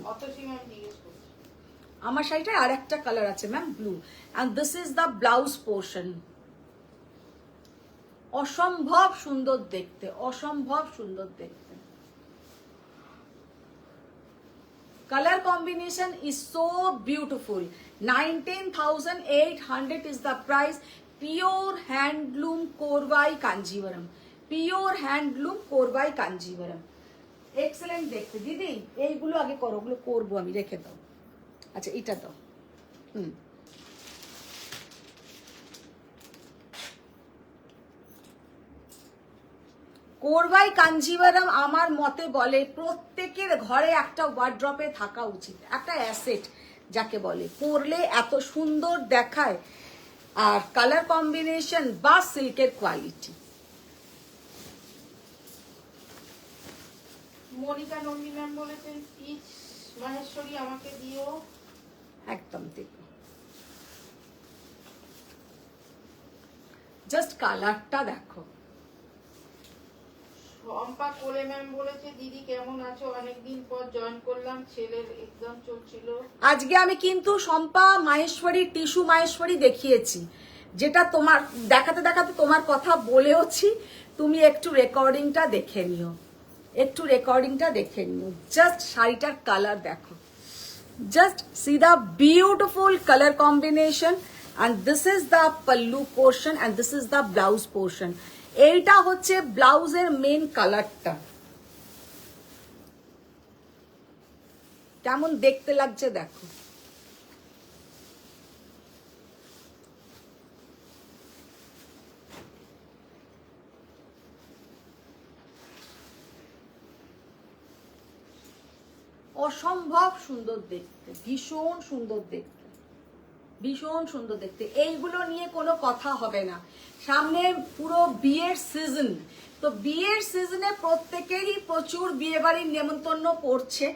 আমার শাড়িটার আরেকটা কালার আছে ma'am, blue. And this is the blouse portion. অসম্ভব সুন্দর দেখতে, অসম্ভব সুন্দর দেখতে। Color combination is so beautiful. 19,800 is the price. Pure handloom Korvai Kanjivaram. Pure handloom Korvai Kanjivaram. Excellent দেখতে দিদি। এইগুলো আগে করো, ওগুলো করবো আমি, রেখে দাও। আচ্ছা, এটা দাও। কোরবাই কাঞ্জিভারাম আমার মতে বলে প্রত্যেকের ঘরে একটা ওয়ার্ড্রপে থাকা উচিত, একটা অ্যাসেট যাকে বলে। পরলে এত সুন্দর দেখায়, আর কালার কম্বিনেশন বা সিল্কের কোয়ালিটি।
মনিকা নন্দী ম্যাম বলেছেন পিচ মাহেশ্বরী আমাকে দিও।
একদম দেখো, জাস্ট কালারটা দেখো।
শম্পা কোলে ম্যাম বলেছে দিদি কেমন আছো, অনেকদিন পর জয়েন করলাম, ছেলের এক্সাম চলছিল।
আজকে আমি কিন্তু শম্পা মাহেশ্বরী টিস্যু মাহেশ্বরী দেখিয়েছি, যেটা তোমার দেখাতে দেখাতে তোমার কথা বলেওছি। তুমি একটু রেকর্ডিংটা দেখে নিও, একটু রেকর্ডিংটা দেখে নিও। জাস্ট শাড়িটার কালার দেখো, just see the beautiful color combination, and this is the pallu portion and this is the blouse portion. এইটা হচ্ছে ব্লাউজের মেন কালারটা। কেমন দেখতে লাগছে দেখো। অসম্ভব সুন্দর দেখতে, ভীষণ সুন্দর দেখতে, ভীষণ সুন্দর দেখতে। এইগুলো নিয়ে কোনো কথা হবে না। সামনে পুরো বিয়ের সিজন, তো বিয়ের সিজনে প্রত্যেকেরই প্রচুর বিয়ে বাড়ির নেমন্তন্ন পড়ছে।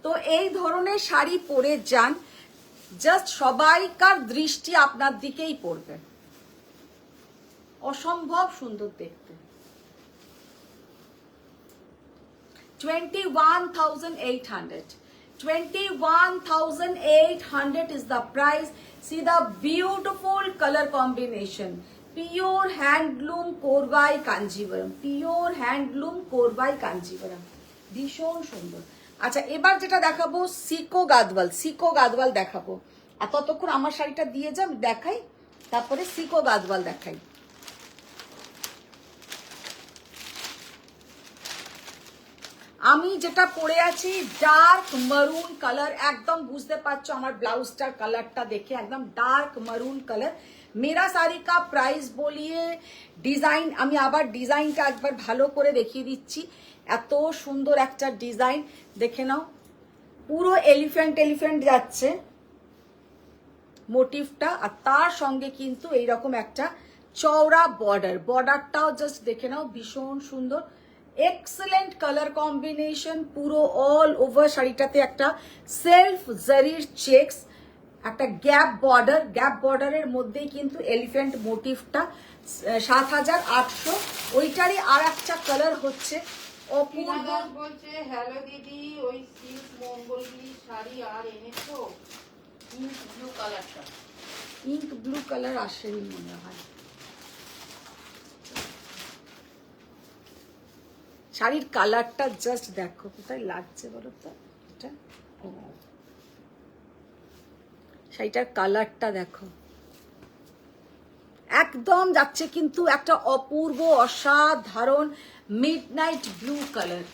তো এই ধরনের শাড়ি পরে যান, জাস্ট সবাইকার দৃষ্টি আপনার দিকেই পড়বে। অসম্ভব সুন্দর দেখতে। 21,800. 21,800 is the price. See the beautiful color combination. Pure handloom Korvai Kanjivaram. Pure handloom Korvai Kanjivaram. ভীষণ সুন্দর। আচ্ছা, এবার যেটা দেখাবো সিকো গাদওয়াল। সিকো গাদওয়াল দেখাবো। আর ততক্ষণ আমার শাড়িটা দিয়ে যান দেখাই, তারপরে সিকো গাদওয়াল দেখাই। আমি যেটা পরে আছি ডার্ক মারুন কালার, একদম বুঝতে পারছো আমার ব্লাউজটার কালারটা দেখে, একদম ডার্ক মারুন কালার। মেরা শাড়ি কা প্রাইস বলিয়ে ডিজাইন, আমি আবার ডিজাইনটা একবার ভালো করে দেখিয়ে দিচ্ছি। এত সুন্দর একটা ডিজাইন, দেখে নাও। পুরো এলিফ্যান্ট এলিফ্যান্ট যাচ্ছে মোটিভটা, আর তার সঙ্গে কিন্তু এইরকম একটা চওড়া বর্ডার। বর্ডারটাও জাস্ট দেখে নাও, ভীষণ সুন্দর। Excellent colour combination. পুরো অল ওভার শাড়িটাতে একটা সেলফ জারির চেকস, একটা গ্যাপ বর্ডার। গ্যাপ বর্ডারের মধ্যেই কিন্তু এলিফ্যান্ট মোটিভটা। 7,800। ওইটারই আর একটা কালার হচ্ছে অপূর্ব।
বলছে হ্যালো দিদি, ওই সিল্ক মঙ্গলগিরি শাড়ি আর এনেছো? ইঙ্ক ব্লু কালারটা।
ইঙ্ক ব্লু কালার আসেনি মনে হয়। শাড়ির কালারটা জাস্ট দেখো, কোথায় লাগছে বলো তো এটা। শাড়িটার কালারটা দেখো, একদম যাচ্ছে কিন্তু একটা অপূর্ব অসাধারণ midnight blue colour.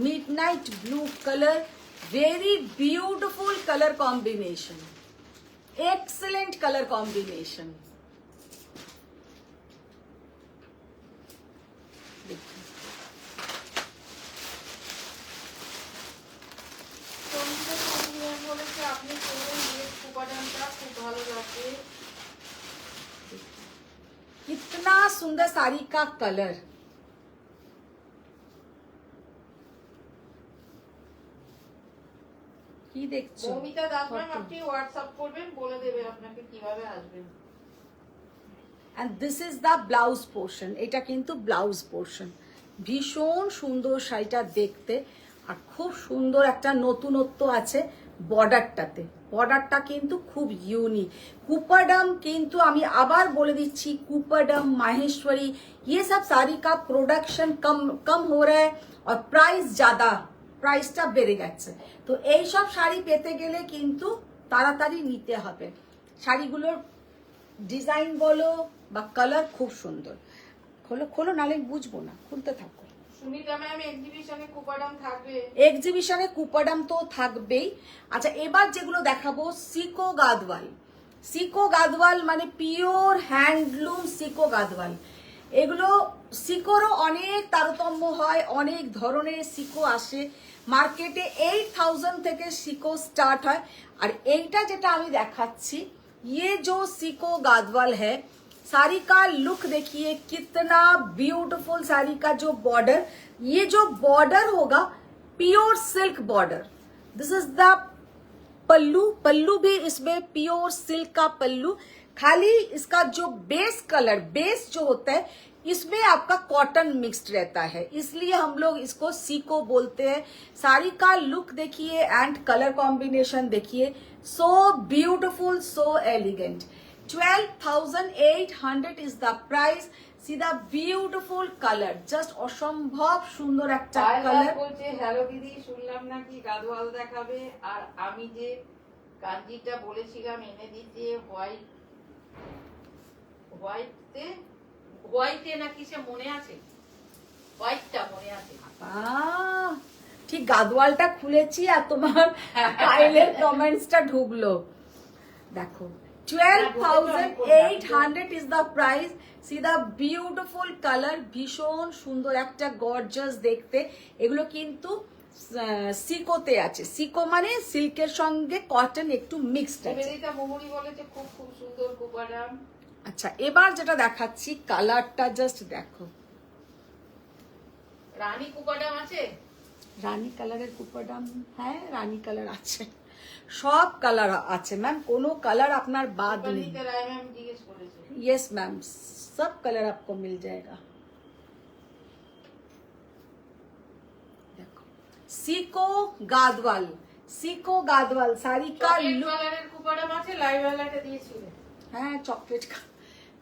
Midnight blue colour, very beautiful colour combination, excellent colour combination.
বলেছে আপনি কুপাডানটা খুব ভালো লাগে।
कितना सुंदर साड़ी का कलर। কি দেখছো?
মৌমিতা দাস ম্যাম আপনি হোয়াটসঅ্যাপ করবেন, বলে দেবে আপনাকে কিভাবে আসবেন।
and this is the blouse portion. এটা কিন্তু ব্লাউজ পোর্শন। ভীষণ সুন্দর শাড়িটা দেখতে, আর খুব সুন্দর একটা নতুনত্ব আছে বর্ডারটাতে। বর্ডারটা কিন্তু খুব ইউনিক। কুপাডাম কিন্তু আমি আবার বলে দিচ্ছি, কুপাডাম माहेश्वरी ये सब साड़ी का प्रोडक्शन कम हो रहा है और प्राइस ज्यादा, প্রাইসটা বেড়ে যাচ্ছে। তো এই সব শাড়ি পেতে গেলে কিন্তু তাড়াতাড়ি নিতে হবে। শাড়িগুলোর ডিজাইন বলো বা কালার খুব সুন্দর। খোলো খোলো, নালে বুঝবো না, খুলতে থাকো।
সুমিতা ম্যাম এক্সিবিশনে কুপাডাম থাকবে?
এক্সিবিশনে কুপাডাম তো থাকবেই। আচ্ছা, এবার যেগুলো দেখাবো সিকো গাদওয়াল। সিকো গাদওয়াল মানে পিওর হ্যান্ডলুম সিকো গাদওয়াল। এগুলো সিকোরও অনেক তারতম্য হয়, অনেক ধরনের সিকো আসে মার্কেটে। 8,000 থেকে সিকো স্টার্ট হয়। আর এইটা যেটা আমি দেখাচ্ছি, ये जो सीको गादवाल है, साड़ी का लुक देखिए कितना ब्यूटीफुल। साड़ी का जो बॉर्डर, ये जो बॉर्डर होगा pure silk border. This is the pallu. Pallu भी इसमें प्योर सिल्क का पल्लू। खाली इसका जो बेस कलर, बेस जो होता है इसमें आपका कॉटन मिक्स्ड रहता है, इसलिए हम लोग इसको सीको बोलते हैं। साड़ी का लुक देखिए एंड कलर कॉम्बिनेशन देखिए, so beautiful, so elegant. 12,800 is the price. See the beautiful colour, just অসম্ভব সুন্দর একটা কালার।
বলছে হ্যালো দিদি, শুনলাম নাকি গাদোয়াল দেখাবে, আর আমি যে কাঞ্জিটা বলেছিলাম এনে দিতে হোয়াইটে নাকি, সে মনে আছে? হোয়াইটটা মনে আছে?
ঠিক গাদওয়ালটা খুলেছি আর তোমার কাইলের কমেন্টসটা ঢুকলো। দেখো 12,800 is the price. See the beautiful colour, ভীষণ সুন্দর একটা গর্জাস দেখতে। এগুলো কিন্তু সিকোতে আছে, সিকো মানে সিল্কের সঙ্গে কটন একটু মিক্সড আছে।
নিবেদিতা মোহরি বলেছে খুব খুব সুন্দর কুপাডাম।
আচ্ছা, এবার যেটা দেখাচ্ছি কালারটা জাস্ট দেখো।
রানী কুপাডাম আছে?
রানী কালারের কুপাডাম, হ্যাঁ রানী কালার আছে, সব কালার আছে ম্যাম, কোনো কালার আপনার বাদ নেই।
রায় ম্যাম জিজ্ঞেস করেছে।
यस मैम, सब कलर आपको मिल जाएगा। देखो सीको गादवाल, सीको गादवाल साड़ी का
চকলেট
लुक।
কালারের কুপাডাম আছে, লাইভ ওয়ালাটা দিয়েছিলে।
হ্যাঁ চকলেট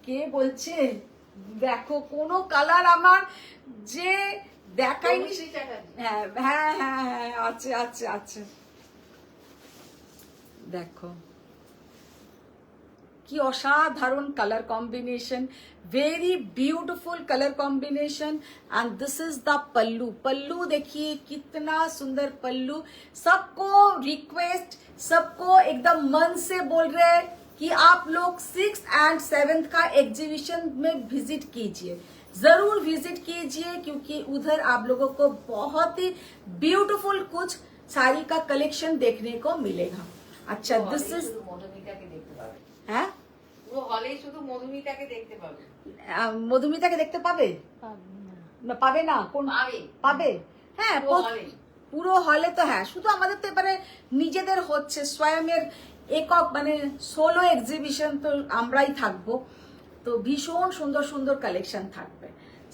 কে বলছে? দেখো কোনো কালার আমার যে দেখাইনি।
তনুশ্রী চ্যাটার্জি।
হ্যাঁ হ্যাঁ হ্যাঁ হ্যাঁ আছে আছে আছে। দেখো কি অসাধারণ colour combination, very beautiful colour combination. And this is the pallu, pallu देखिए कितना सुंदर पल्लू। सबको रिक्वेस्ट, सबको एकदम मन से बोल रहे हैं कि आप लोग 6th and 7th का एग्जीबिशन में विजिट कीजिए, जरूर विजिट कीजिए, क्योंकि उधर आप लोगों को बहुत ही ब्यूटीफुल कुछ साड़ी का कलेक्शन देखने को मिलेगा। अच्छा दिस इज
মধুমিতাকে দেখতে পাবে।
হ্যাঁ
পুরো হলেই শুধু মধুমিতাকে দেখতে পাবে।
মধুমিতাকে দেখতে পাবে না? পাবে না? কোন
পাবে।
পাবে? হ্যাঁ
পুরো হলে।
পুরো হলে তো হ্যাঁ, শুধু আমাদের তো এবারে নিজেদের হচ্ছে স্বয়ংের একক মানে সোলো এক্সিবিশন, তো আমরাই থাকবো, তো ভীষণ সুন্দর সুন্দর কালেকশন থাকবে।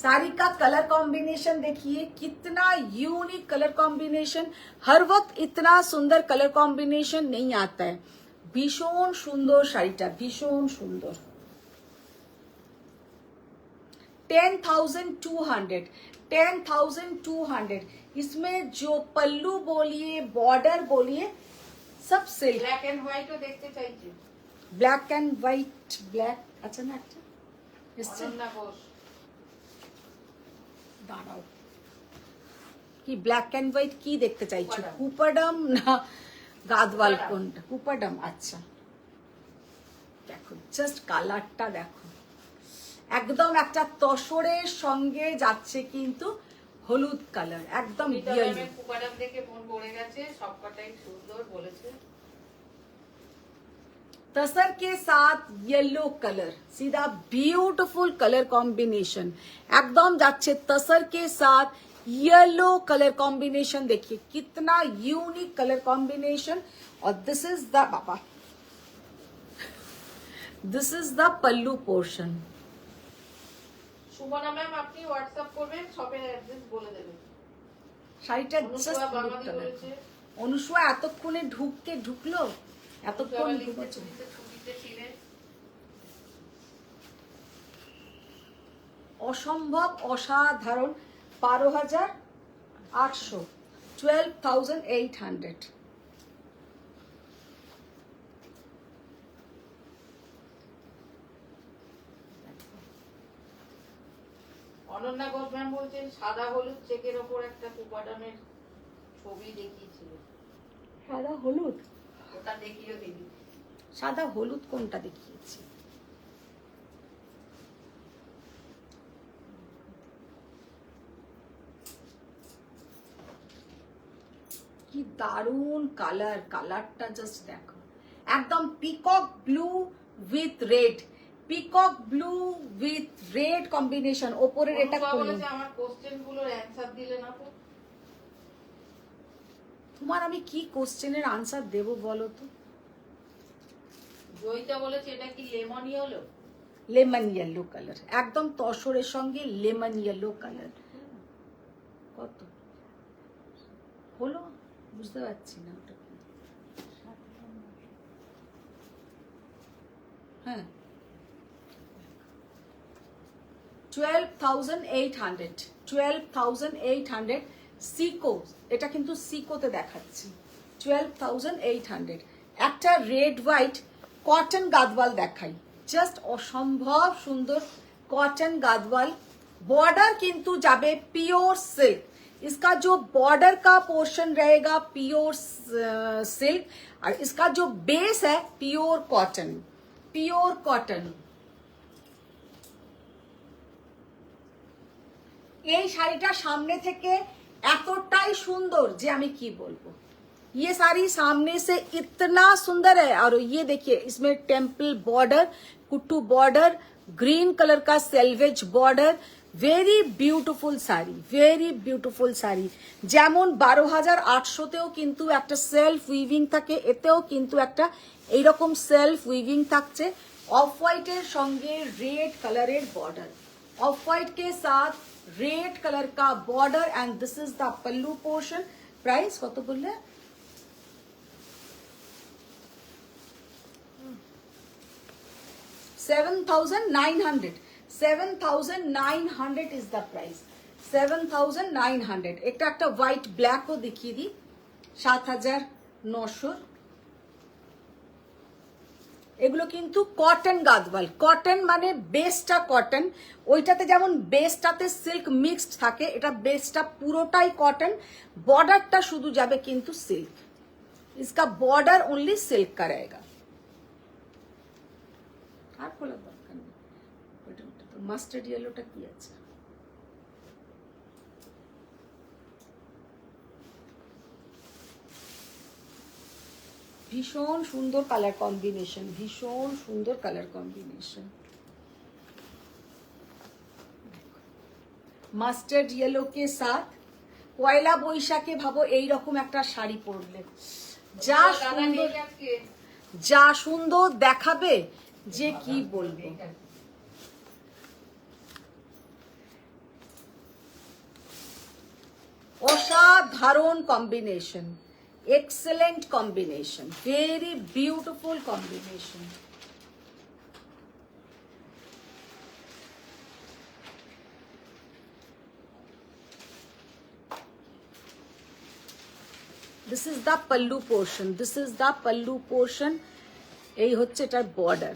साड़ी का कलर कॉम्बिनेशन देखिए कितना यूनिक कलर कॉम्बिनेशन, हर वक्त इतना सुंदर कलर कॉम्बिनेशन नहीं आता है। भीषण सुंदर শাড়িটা, भीषण सुंदर। 10,200, 10,200। इसमें जो पल्लू बोलिए, बॉर्डर बोलिए, सब सिल्क।
ব্ল্যাক এন্ড হোয়াইটও দেখতে চাইছি।
ব্ল্যাক এন্ড হোয়াইট, ব্ল্যাক আছে না একটা এসছে?
অনন্যা ঘোষ।
দাঁড়াও, কি ব্ল্যাক এন্ড হোয়াইট কি দেখতে চাইছো?
কুপাডাম।
কুপাডাম না গাদওয়াল?
কুপাডাম।
কোনটা? কুপাডাম। আচ্ছা দেখো জাস্ট কালারটা দেখো, একদম একটা তসরের সঙ্গে যাচ্ছে কিন্তু হলুদ কালার, একদম ইয়েলো।
কুপাডাম দেখে মন পড়ে গেছে, সবকটাই সুন্দর বলেছে।
तसर के साथ येलो कलर, सीधा ब्यूटीफुल कलर कॉम्बिनेशन, एकदम जाच्छे तसर के साथ येलो कलर कॉम्बिनेशन। देखिए कितना यूनिक कलर कॉम्बिनेशन। और this is the Baba, this is the pallu portion.
Sumana ma'am আপনি হোয়াটসঅ্যাপ করবেন, শপের অ্যাড্রেস বলে দেবেন।
শাড়িটা
অনুষ্কা
জাস্ট
বাঙালি বলেছে।
অনুষ্কা এতক্ষণে ঢুকলো, এতক্ষণ ঢুকেছে।
ছুটিতে ছিলেন।
অসম্ভব অসাধারণ, 12,800, 12,800।
অনন্যা ঘোষ ম্যাম বলছেন সাদা হলুদ চেকের ওপর একটা কুপাডামের ছবি দেখিয়েছিল।
সাদা হলুদ?
ওটা দেখিও দিদি।
সাদা হলুদ কোনটা দেখিয়েছি? কি দারুন কালার, কালারটা জাস্ট দেখো, একদম peacock blue with red, peacock blue with red combination. ওপরের এটা
অনুষ্কা
খুলুন।
বলেছে আমার কোশ্চেন গুলোর অ্যানসার দিলে না তো।
তোমার আমি কি কোশ্চেনের আনসার দেব বলো তো?
জয়িতা বলেছে এটা কি lemon yellow?
Lemon yellow colour, একদম তসরের সঙ্গে লেমন ইয়েলো কালার। কত হলো বুঝতে পারছি না ওটা কি। হ্যাঁ 12,800, 12,800 সিকো, এটা কিন্তু সিকোতে দেখাচ্ছি 12,800। একটা রেড হোয়াইট কটন গাদওয়াল দেখাই, জাস্ট অসম্ভব সুন্দর कॉटन गादवाल। बॉर्डर किंतु जाबे प्योर सिल्क, इसका जो बॉर्डर का पोर्शन रहेगा प्योर सिल्क, और इसका जो बेस है प्योर कॉटन, प्योर कॉटन। এই শাড়িটা সামনে থেকে এতটাই সুন্দর যে আমি কি বলবো। ये साड़ी सामने से इतना सुंदर है, और ये देखिए इसमें टेम्पल बॉर्डर, कुट्टू बॉर्डर, ग्रीन कलर का salvage border, very beautiful sari, very beautiful sari. যেমন 12,800তেও কিন্তু একটা সেলফ উইভিং থাকে, এতেও কিন্তু একটা এইরকম সেলফ উইভিং থাকছে। অফ হোয়াইটের সঙ্গে রেড কালারের বর্ডার, ऑफ व्हाइट के साथ रेड कलर का border, and this is the pallu portion. Price कत बोलले? 7,900, 7,900 is the price, 7,900। একটা একটা হোয়াইট ব্ল্যাকও দেখিয়ে দিই, 7,900। এগুলো কিন্তু কটন গাদওয়াল, কটন মানে বেসটা কটন, ওইটাতে যেমন বেসটাতে সিল্ক মিক্সড থাকে, এটা বেসটা পুরোটাই কটন, বর্ডারটা শুধু যাবে কিন্তু সিল্ক, इसका बॉर्डर ओनली सिल्क का रहेगा। আর খোলা দরকার নেই, ওটা তো মাস্টার্ড ইয়েলোটা কি আছে। भीषण सुंदर कलर कॉम्बिनेशन, भीषण सुंदर कलर कॉम्बिनेशन। মাস্টার্ড ইয়েলো কে সাথ পয়লা বৈশাখে ভাবো এই রকম একটা শাড়ি পরলে যা সুন্দর, যা সুন্দর দেখাবে যে কি বলবো। অসাধারণ combination, excellent combination, very beautiful combination। this is the pallu portion, this is the pallu portion, এই হচ্ছে এটার বর্ডার।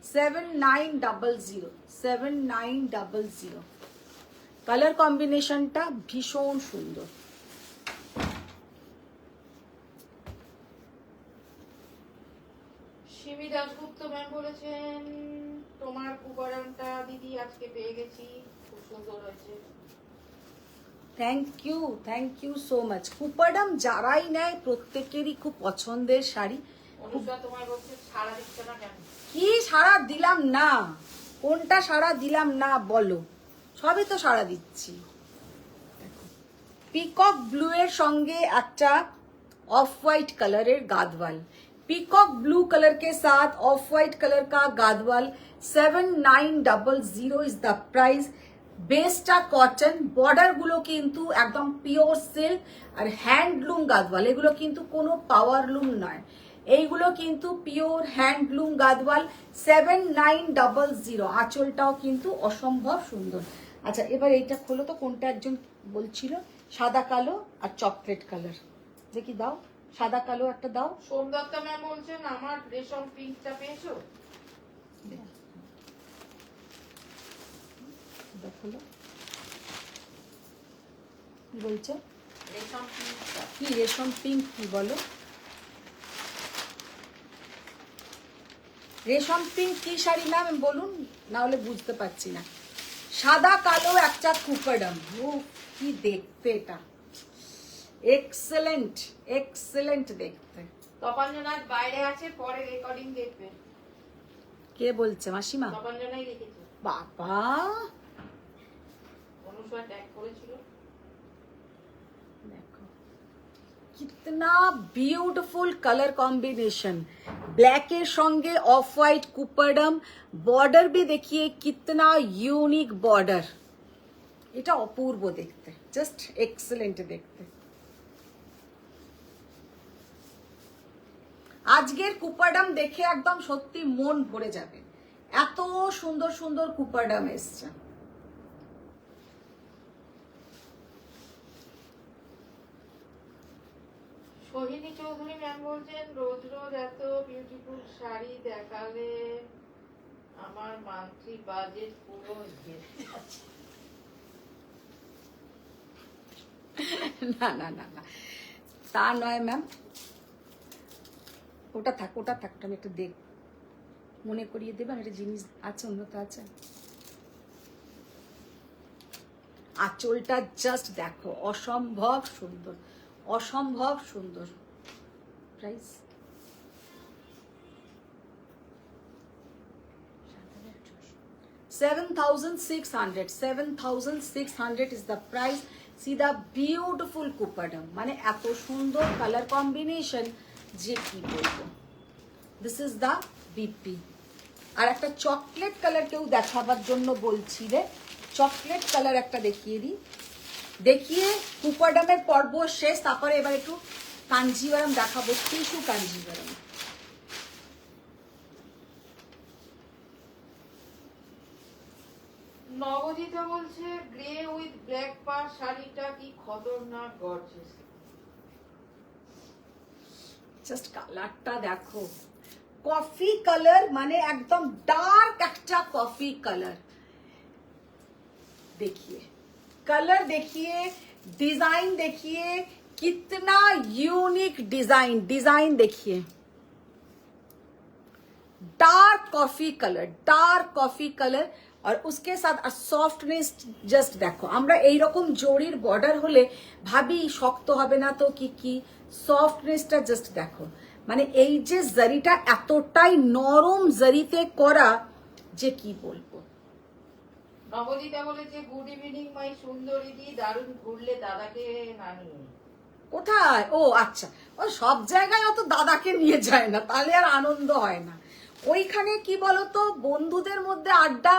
$7,900, কালার কম্বিনেশনটা ভীষণ সুন্দর।
শিমি দাশগুপ্ত ম্যাম বলেছেন তোমার কুপারানটা দিদি আজকে পেয়ে গেছি, খুব সুন্দর হয়েছে।
Thank you so much. Kuppadam যারাই নেয় প্রত্যেকেরই খুব পছন্দের শাড়ি।
অনুষ্কা তোমার বলছে সারা দিচ্ছে না কেন?
কি সারা দিলাম না, কোনটা সারা দিলাম না বলো, সবই তো সারা দিচ্ছি। পিকক ব্লু এর সঙ্গে একটা off white colour Gadwal, peacock blue colour के साथ ऑफ व्हाइट कलर का गादवाल, 7,900 इज द प्राइस। बेसटा कॉटन, बॉर्डर गुलो किन्तु एकदम पियोर सिल्क और हैंडलूम गादवाल, एगुलो किन्तु कोनो पावरलूम नय, এইগুলো কিন্তু পিওর হ্যান্ডলুম গাদওয়াল, 7,900। আঁচলটাও কিন্তু অসম্ভব সুন্দর। আচ্ছা এবার এইটা খোলো তো, কোনটা একজন বলছিল সাদা কালো আর চকলেট কালার, দেখি দাও, সাদা কালো একটা দাও।
সোমদত্তা ম্যাম বলছেন আমার রেশম পিঙ্কটা পেয়েছো?
দেখো কি বলছো,
রেশম পিঙ্কটা
কি রেশম পিঙ্ক কি বলো, রেশম পিঙ্ক কি শাড়ি ম্যাম বলুন, না হলে বুঝতে পারছি না। সাদা কালো একটা কুপাডাম, ও কি দেখতে, এটা এক্সেলেন্ট, এক্সেলেন্ট দেখতে।
তপাঞ্জনা বাইরে আছে, পরে রেকর্ডিং দেখবে।
কে বলছে মাসিমা?
তপাঞ্জনাই লিখেছে।
বাবা
অনুষ্কা ট্যাগ করেছিল।
দেখো कितना ब्यूटीफुल कलर कॉम्बिनेशन, ब्लैक के संगे ऑफ व्हाइट कुपाडम, बॉर्डर भी देखिए कितना यूनिक बॉर्डर, এটা অপূর্ব দেখতে, জাস্ট এক্সেলেন্ট দেখতে। আজকের কুপাডাম দেখে একদম সত্যি মন ভরে যাবে, এত সুন্দর সুন্দর কুপাডাম এসছে।
সোহিনী চৌধুরী ম্যাম বলছেন রোজ রোজ এত বিউটিফুল শাড়ি দেখালে আমার মান্থলি বাজেট পুরো ঘেটে যাচ্ছে।
না না না না, তা নয় ম্যাম, ওটা থাক আমি একটু দেখ মনে করিয়ে দেবেন, একটা জিনিস আছে, উন্নত আছে। আঁচলটা জাস্ট দেখো, অসম্ভব সুন্দর, অসম্ভব সুন্দর। Price 7,600, 7,600 is the price. See the beautiful Kuppadam, মানে এত সুন্দর কালার কম্বিনেশন যে কি বলবো। This is the BP. আর একটা চকলেট কালার কেউ দেখাবার জন্য বলছি রে, চকলেট কালার একটা দেখিয়ে দিই, দেখিয়ে কুপাডামের পর্ব শেষ, তারপরে এবার একটু কাঞ্জিভারাম দেখাবো, টিস্যু কাঞ্জিভারাম।
নবজিতা বলছে গ্রে উইথ ব্ল্যাক পার শাড়িটা কি খতরনাক গর্জিয়াস।
জাস্ট কালারটা দেখো, কফি কালার, মানে একদম ডার্ক একটা কফি কালার। देखिए कलर, देखिए डिजाइन, देखिए कितना यूनिक डिजाइन, डिजाइन देखिए डार्क कॉफी कलर और उसके साथ सॉफ्टनेस जस्ट देखो। আমরা এই রকম জরির বর্ডার হলে ভাবি শক্ত হবে না তো কি সফটনেসটা জাস্ট দেখো, মানে এই যে জারিটা এতটাই নরম জারিতে করা যে কি বলবো।
নবজিতা বলেছে গুড ইভিনিং মাই সুন্দরী দি, দারুণ ঘুরলে দাদাকে না নিয়ে।
কোথায়? ও আচ্ছা, ও সব জায়গায় অত দাদাকে নিয়ে যায় না, তাহলে আর আনন্দ হয় না। ওইখানে কি বলতো, বন্ধুদের মধ্যে আড্ডা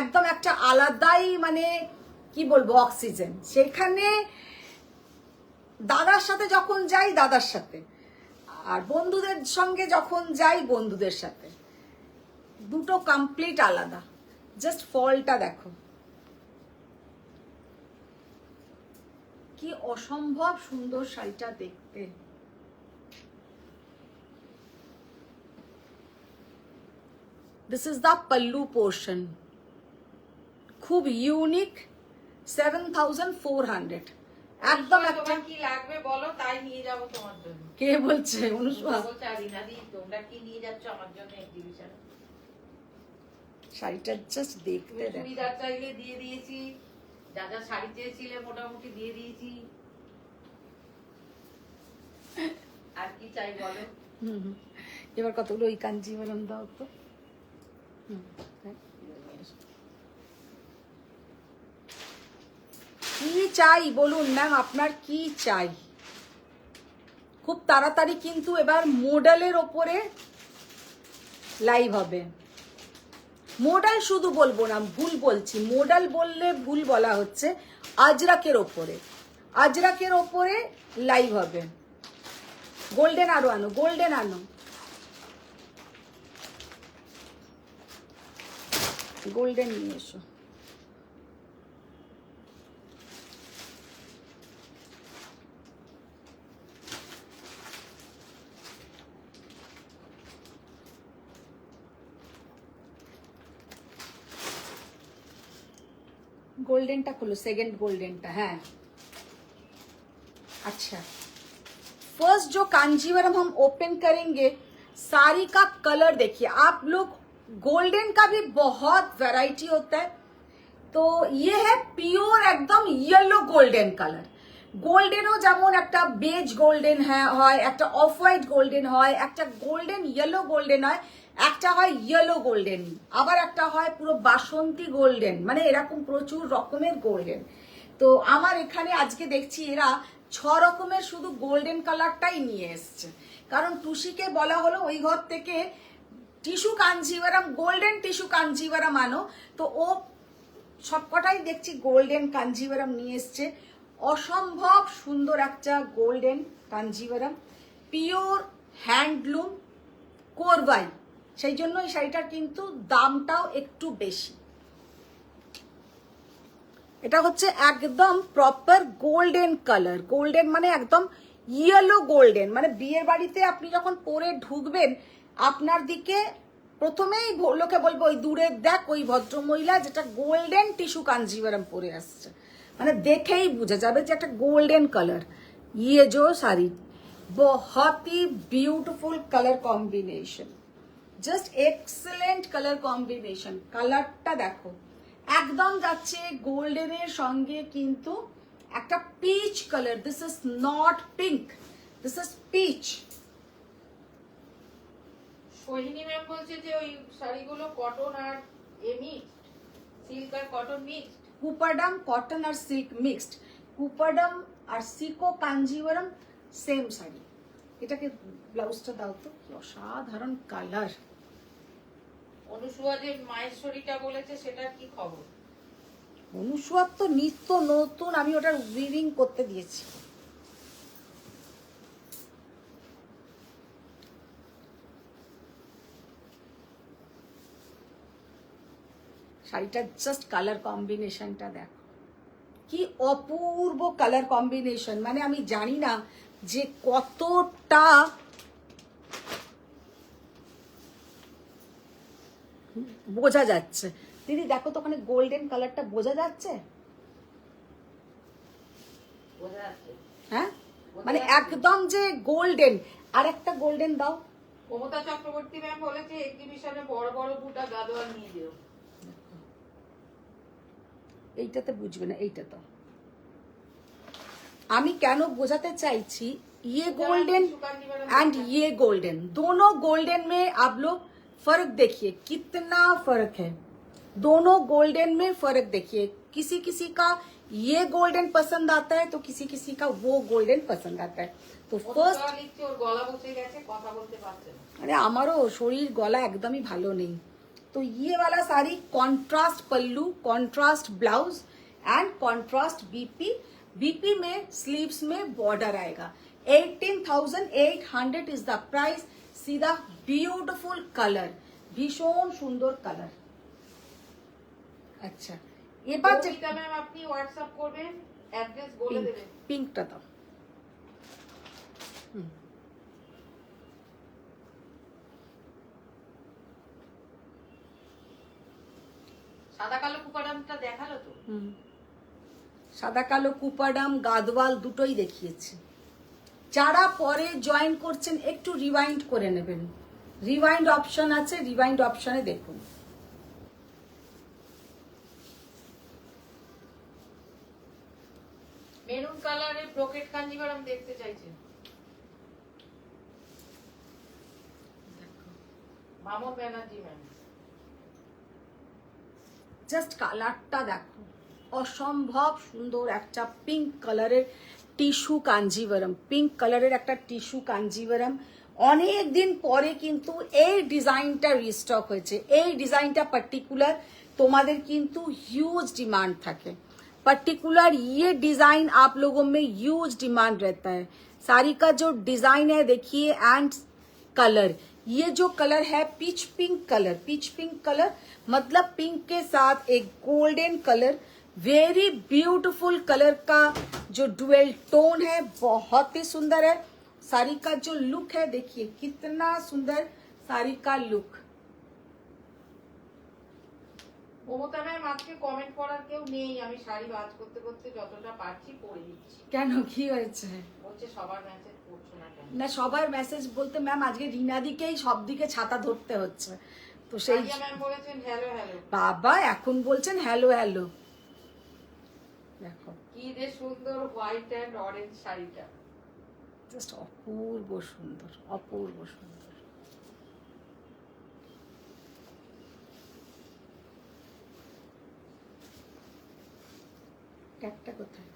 একদম একটা আলাদাই, মানে কি বলবো, অক্সিজেন। সেখানে দাদার সাথে যখন যাই দাদার সাথে, আর বন্ধুদের সঙ্গে যখন যাই বন্ধুদের সাথে, দুটো কমপ্লিট আলাদা। জাস্ট ফলটা দেখো, কি অসম্ভব সুন্দর শাড়িটা দেখতে। This is the pallu portion, খুব ইউনিক, 7,400 একদম একটা।
তোমার কি লাগবে বলো, তাই নিয়ে যাব তোমার জন্য।
কে বলছে? অনুষ্কা
বলছে রিনাদি তোমরা কি নিয়ে যাচ্ছ আমার জন্য এক্সিবিশনে?
শাড়িটা জাস্ট দেখতে দেখো,
চুড়িদার চাইলে দিয়ে দিয়েছি, যা যা শাড়ি চেয়েছিলে মোটামুটি দিয়ে দিয়েছি, আর কি চাই বলো।
এবার কতগুলো ওই কাঞ্জিভারাম দাও তো। কি চাই বলুন ম্যাম, আপনার কি চাই? খুব তাড়াতাড়ি কিন্তু এবার মডেলের ওপরে লাইভ হবে। মডেল শুধু বলবো না, ভুল বলছি, মডেল বললে ভুল বলা হচ্ছে, আজরাকের ওপরে, আজরাকের ওপরে লাইভ হবে। গোল্ডেন আরো আনো, গোল্ডেন আনো, গোল্ডেন নিয়ে এসো। गोल्डन खोलो, सेकंड गोल्डन, हाँ अच्छा। फर्स्ट जो कांजीवरम हम ओपन करेंगे, साड़ी का कलर देखिए आप लोग, गोल्डन का भी बहुत वैरायटी होता है, तो ये है प्योर एकदम येलो गोल्डन कलर। गोल्डेनও যেমন একটা বেজ গোল্ডেন হয়, একটা অফ হোয়াইট গোল্ডেন হয়, একটা গোল্ডেন ইয়েলো গোল্ডেন হয়, একটা হয় ইয়েলো গোল্ডেন, আবার একটা হয় পুরো বাসন্তী গোল্ডেন, মানে এরকম প্রচুর রকমের গোল্ডেন। তো আমার এখানে আজকে দেখছি এরা রকমের শুধু গোল্ডেন কালারটাই নিয়ে এসছে, কারণ টুসিকে বলা হলো ওই ঘর থেকে tissue Kanjivaram, golden tissue Kanjivaram আনো, তো ও সবকটাই দেখছি গোল্ডেন কাঞ্জিভারাম নিয়ে এসছে। অসম্ভব সুন্দর একটা গোল্ডেন কাঞ্জিভারাম, পিওর হ্যান্ডলুম কোরবাই, সেই জন্য এই শাড়িটার কিন্তু দামটাও একটু বেশি। এটা হচ্ছে একদম প্রপার গোল্ডেন কালার, গোল্ডেন মানে একদম ইয়েলো গোল্ডেন, মানে বিয়ের বাড়িতে আপনি যখন পরে ঢুকবেন আপনার দিকে প্রথমেই লোকে বলবো ওই দূরে দেখ ওই ভদ্রমহিলা যেটা গোল্ডেন টিস্যু কাঞ্জিভারাম পরে আসছে, মানে দেখেই বোঝা যাবে যে একটা গোল্ডেন কালার। ये जो साड़ी बहुत ही beautiful colour combination, just excellent colour combination. কালারটা দেখো একদম যাচ্ছে গোল্ডেনের সঙ্গে, কিন্তু একটা peach colour, this is not pink, this is peach.
Sohini ma'am বলছে যে ওই শাড়িগুলো কটন আর মিক্সড, সিল্ক আর কটন মিক্সড।
কুপাডাম কটন আর সিল্ক মিক্সড, কুপাডাম আর সিকো কাঞ্জিভারাম সেম শাড়ি। এটাকে ব্লাউজটা দাও তো, কি অসাধারণ কালার।
অনুসুয়া যে মায়ের শরীরটা বলেছে সেটার কি খবর?
অনুসুয়ার তো নিত্য নতুন, আমি ওটা উইভিং করতে দিয়েছি। শাড়িটার জাস্ট কালার কম্বিনেশনটা দেখো, কি অপূর্ব কালার কম্বিনেশন, মানে আমি জানি না যে কতটা বোঝা যাচ্ছে। দিদি দেখো তো ওখানে গোল্ডেন কালারটা বোঝা যাচ্ছে?
বোঝা যাচ্ছে।
হ্যাঁ, মানে একদম যে গোল্ডেন। আর একটা গোল্ডেন দাও।
মমতা চক্রবর্তী ম্যাম বলেছে এক্সিবিশনে বড় বড় দুটা গাদোয়াল নিয়ে যেও।
এইটাতে বুঝবে না, এইটা তো আমি কেন বোঝাতে চাইছি, ये गोल्डन एंड ये गोल्डन, दोनों गोल्डन में आप लोग फर्क देखिए, कितना फर्क है। दोनों गोल्डन में फर्क देखिए, किसी किसी का ये गोल्डन पसंद आता है तो किसी किसी का वो गोल्डन पसंद आता है। तो फर्स्ट
ওর গলা বসে গেছে, কথা বলতে পারছে না।
अरे আমারও শরীর গলা একদমই ভালো নেই। तो ये वाला sari contrast pallu, contrast blouse and contrast BP, BP में स्लीव्स में बॉर्डर आएगा। 18,800 इज द प्राइस। सीधा ब्यूटीफुल कलर, भीषण सुंदर कलर। अच्छा এবার
কবিতা ম্যাম আপনি হোয়াটসঅ্যাপ করবেন, অ্যাড্রেস বলে দেবেন।
পিঙ্কটা দাও।
সাদা কালো কুপাডামটা দেখালো তো?
সাদা কালো কুপাডাম গাদওয়াল দুটোই দেখিয়েছি। যারা পরে জয়েন করছেন একটু রিওয়াইন্ড করে নেবেন, রিওয়াইন্ড অপশন আছে, রিওয়াইন্ড অপশনে দেখুন।
মেরুন কালারের ব্রোকেট কাঞ্জিভারাম দেখতে চাইছেন? মামুন ব্যানার্জি ম্যাম।
জাস্ট কালারটা দেখো, অসম্ভব সুন্দর একটা পিঙ্ক কালারের টিস্যু কাঞ্জিভারাম, পিঙ্ক কালারের একটা টিস্যু কাঞ্জিভারাম। অনেক দিন পরে কিন্তু এই ডিজাইনটা রিস্টক হয়েছে। এই ডিজাইনটা পার্টিকুলার তোমাদের কিন্তু হিউজ ডিমান্ড থাকে, पर्टिकुलर ये डिजाइन आप लोगों में ह्यूज डिमांड रहता है। साड़ी का जो डिजाइन है देखिए एंड कलर, ये जो कलर है peach pink colour, peach pink colour मतलब पिंक के साथ एक golden colour, very beautiful colour का जो डुअल टोन है, बहुत ही सुंदर है। साड़ी का जो लुक है देखिए कितना सुंदर साड़ी का लुक।
মমতা ম্যাম আজকে কমেন্ট করার কেউ নেই, আমি শাড়ি বাজ করতে করতে যতটা পারছি পরে দিচ্ছি।
কেন কি হয়েছে?
বলছে সবার মেসেজ পড়ছো না কেন?
না সবার মেসেজ বলতে ম্যাম আজকে রিনাদিকেই সব দিকে ছাতা ধরতে হচ্ছে, তো সেই
ম্যাম বলেছেন হ্যালো হ্যালো।
বাবা এখন বলছেন হ্যালো হ্যালো। দেখো
কি যে সুন্দর হোয়াইট এন্ড অরেঞ্জ শাড়িটা,
জাস্ট অপূর্ব সুন্দর, অপূর্ব সুন্দর। একটা কোথায়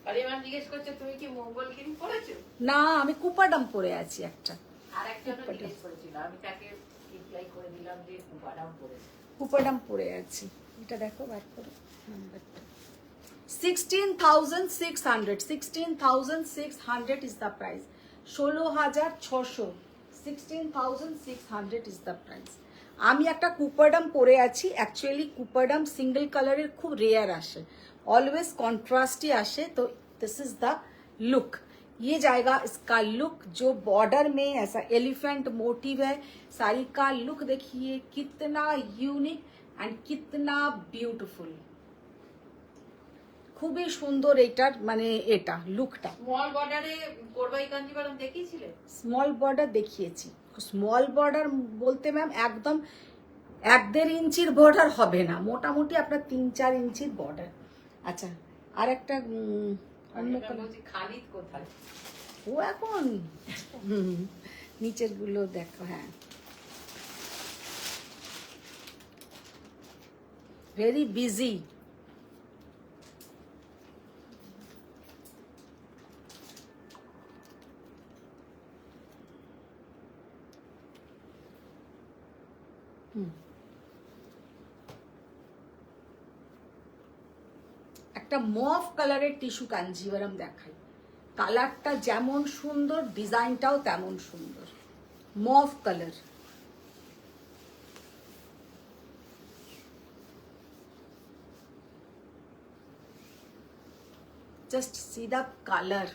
কালিমান জিজ্ঞেস করছে তুমি কি মঙ্গলগিরি পড়েছো?
না, আমি কুপাডাম পরে আছি একটা।
আর একটা জিজ্ঞেস করেছিল, আমি তাকে রিপ্লাই করে দিলাম যে কুপাডাম পড়েছে।
কুপাডাম পরে আছি। এটা দেখো বার করো নাম্বারটা। 16,600 16,600 is the price. 16,600 16,600 is the price. আমি একটা কুপারডাম পরে আছি। অ্যাকচুয়ালি কুপারডাম সিঙ্গেল কালারের খুব রেয়ার আসে, অলওয়েজ কন্ट्रास्टी আসে। तो दिस इज द लुक, ये जाएगा इसका लुक जो बॉर्डर में ऐसा एलिफेंट मोटिव है। साड़ी का लुक देखिए कितना यूनिक एंड कितना ब्यूटीफुल, খুবই সুন্দর এটার মানে এটা লুকটা।
স্মল বর্ডারে কোরবাই কাঞ্জিভারাম দেখিয়েছিলে?
স্মল বর্ডার দেখিয়েছি। স্মল বর্ডার বলতে ম্যাম একদম 1-1.5 ইঞ্চির বর্ডার হবে না, মোটামুটি আপনার 3-4 ইঞ্চির বর্ডার। আচ্ছা, আর একটা অন্য
বলছি খালিদ কোথায়?
ও এখন নিচের গুলো দেখো। হ্যাঁ, ভেরি বিজি। একটা মফ কালারের টিস্যু কাঞ্জিভারাম দেখাই। কালারটা যেমন সুন্দর, ডিজাইনটাও তেমন সুন্দর। Mauve colour, just see the colour,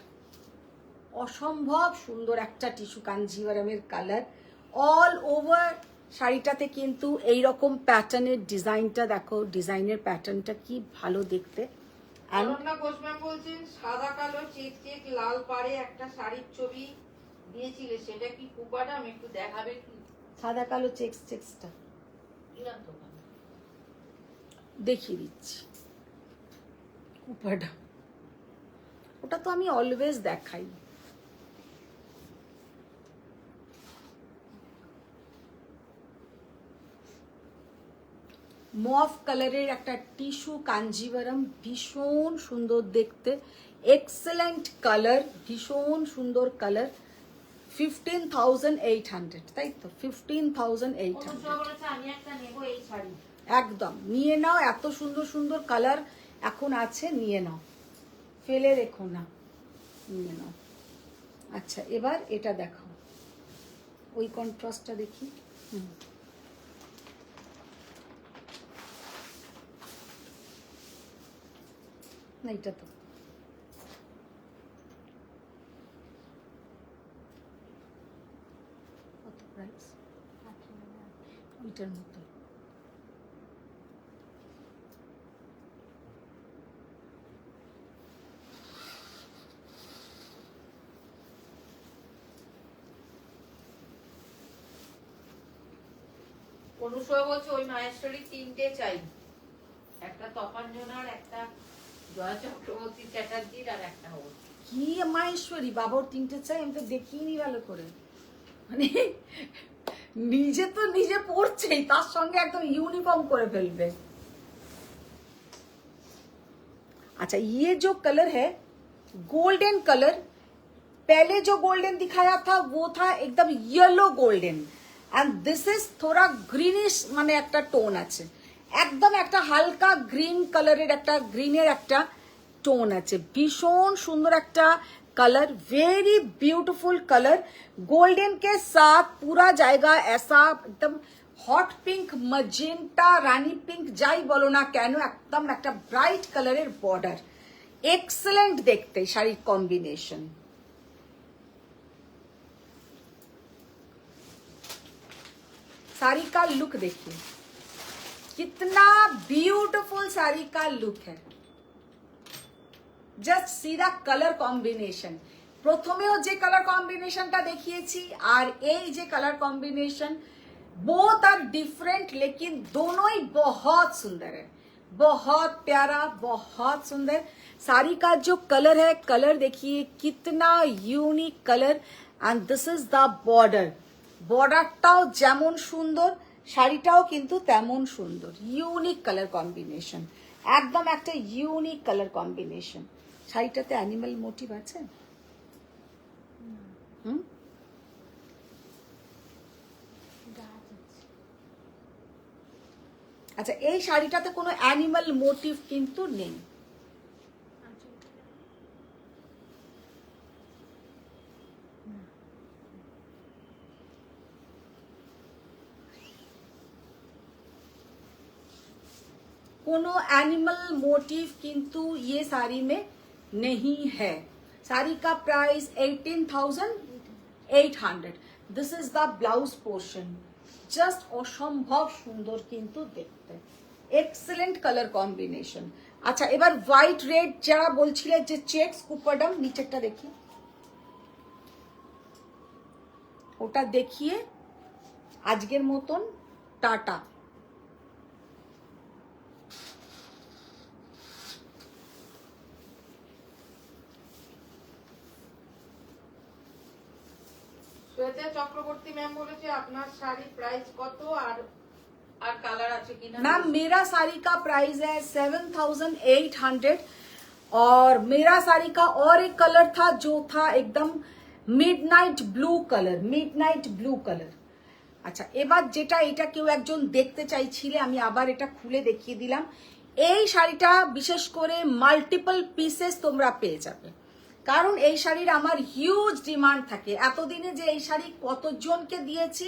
অসম্ভব সুন্দর একটা টিস্যু কাঞ্জিভারামের কালার। অল ওভার শাড়িটাতে কিন্তু এইরকম প্যাটার্নের ডিজাইনটা দেখো, ডিজাইনের প্যাটার্নটা কি ভালো দেখতে।
অনন্যা ঘোষ ম্যাম বলছেন সাদা কালো চেক চেক লাল পাড়ে একটা শাড়ির ছবি দিয়েছিলে, সেটা কি কুপাডাম? একটু দেখাবে কি?
সাদা কালো চেক্স চেক্সটা
কিরাম দোকান?
দেখিয়ে দিচ্ছি। কুপাডাম ওটা তো আমি অলওয়েজ দেখাই। মফ কালারের একটা টিস্যু কাঞ্জিভারাম, ভীষণ সুন্দর দেখতে, এক্সেলেন্ট কালার, ভীষণ সুন্দর কালার। 15,800, তাই তো? 15,800
বলেছে আমি একটা নেব এই শাড়ি।
একদম নিয়ে নাও, এত সুন্দর সুন্দর কালার এখন আছে, নিয়ে নাও, ফেলে রেখো না, নিয়ে নাও। আচ্ছা, এবার এটা দেখাও, ওই কন্ট্রাস্টটা দেখি। না, এটা তো কত প্রাইস? ওইটার মতো।
অনুসয়া বলছে ওই মাহেশ্বরী 3টে চাই, একটা তপাঞ্জনার, একটা জয়া চক্রবর্তী চ্যাটার্জির, আর একটা ওর।
কি মাহেশ্বরী বাবার 3টে চাই? আমি তো দেখিনি ভালো করে, মানে নিজে তো নিজে পড়ছেই, তার সঙ্গে একদম ইউনিফর্ম করে ফেলবে। अच्छा, ये जो कलर है गोल्डन कलर, पहले जो गोल्डन दिखाया था वो था एकदम yellow golden, and this is थोड़ा ग्रीनिश মানে একটা টোন আছে, একদম একটা হালকা গ্রিন কালারের একটা গ্রিনের একটা টোন আছে। ভীষণ সুন্দর একটা colour, very beautiful colour, golden के साथ पूरा जाएगा ऐसा एकदम हॉट पिंक, मजेंटा, रानी पिंक যাই বলো না কেন, একদম একটা ব্রাইট কালারের বর্ডার, এক্সেলেন্ট দেখতে শাড়ির কম্বিনেশন। साड़ी का लुक देखिए कितना ब्यूटीफुल साड़ी का लुक है, just see the colour combination. প্রথমেও যে কালার কম্বিনেশনটা দেখিয়েছি আর এই যে colour combination, both are different लेकिन दोनों ही बहुत सुंदर है, बहुत प्यारा, बहुत सुंदर। साड़ी का जो कलर है, कलर देखिए कितना unique colour, and this is the border, বর্ডারটাও যেমন সুন্দর, শাড়িটাও কিন্তু তেমন সুন্দর, ইউনিক কালার কম্বিনেশন, একদম একটা ইউনিক কালার কম্বিনেশন। শাড়িটাতে অ্যানিমাল মোটিভ আছে? হুম, আচ্ছা, এই শাড়িটাতে কোনো অ্যানিমাল মোটিভ কিন্তু নেই। कोनो एनिमल मोटिव किंतु ये साड़ी में नहीं है। साड़ी का price 18,800। This is the blouse portion. Just असम्भव सुंदर किंतु देखते, एक्सेलेंट कलर कॉम्बिनेशन। अच्छा, এবার হোয়াইট রেড যারা বলছিলে যে চেকস কুপাডাম, নিচেরটা দেখি, ওটা দেখিয়ে আজকের মতন টাটা।
শ্বেতা চক্রবর্তী ম্যাম বলেছে আপনার শাড়ি প্রাইস কত আর আর কালার আছে কিনা।
मैम मेरा साड़ी का प्राइस है 7,800 और मेरा साड़ी का और एक कलर था जो था एकदम midnight blue colour, midnight blue colour. আচ্ছা, এবার যেটা এটা কেউ একজন দেখতে চাইছিলে, আমি আবার এটা খুলে দেখিয়ে দিলাম। এই শাড়িটা বিশেষ করে মাল্টিপল পিসেস তোমরা পেয়ে যাবে, কারণ এই শাড়ির আমার হিউজ ডিমান্ড থাকে। এতদিনে যে এই শাড়ি কতজনকে দিয়েছি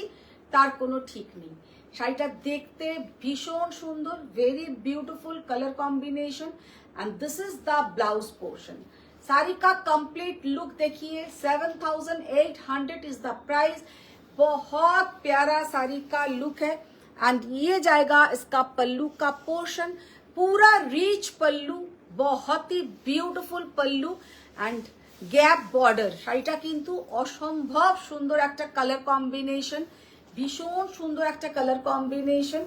তার কোনো ঠিক নেই। শাড়িটা দেখতে ভীষণ সুন্দর, very beautiful colour combination, and this is the blouse portion. Sari का कंप्लीट लुक देखिए, 7,800 इज द प्राइस। बहुत प्यारा साड़ी का लुक है, एंड ये जाएगा इसका पल्लू का पोर्शन, पूरा रिच पल्लू, बहुत ही beautiful pallu and gap border. শাড়িটা কিন্তু অসম্ভব সুন্দর একটা কালার কম্বিনেশন, ভীষণ সুন্দর একটা কালার কম্বিনেশন,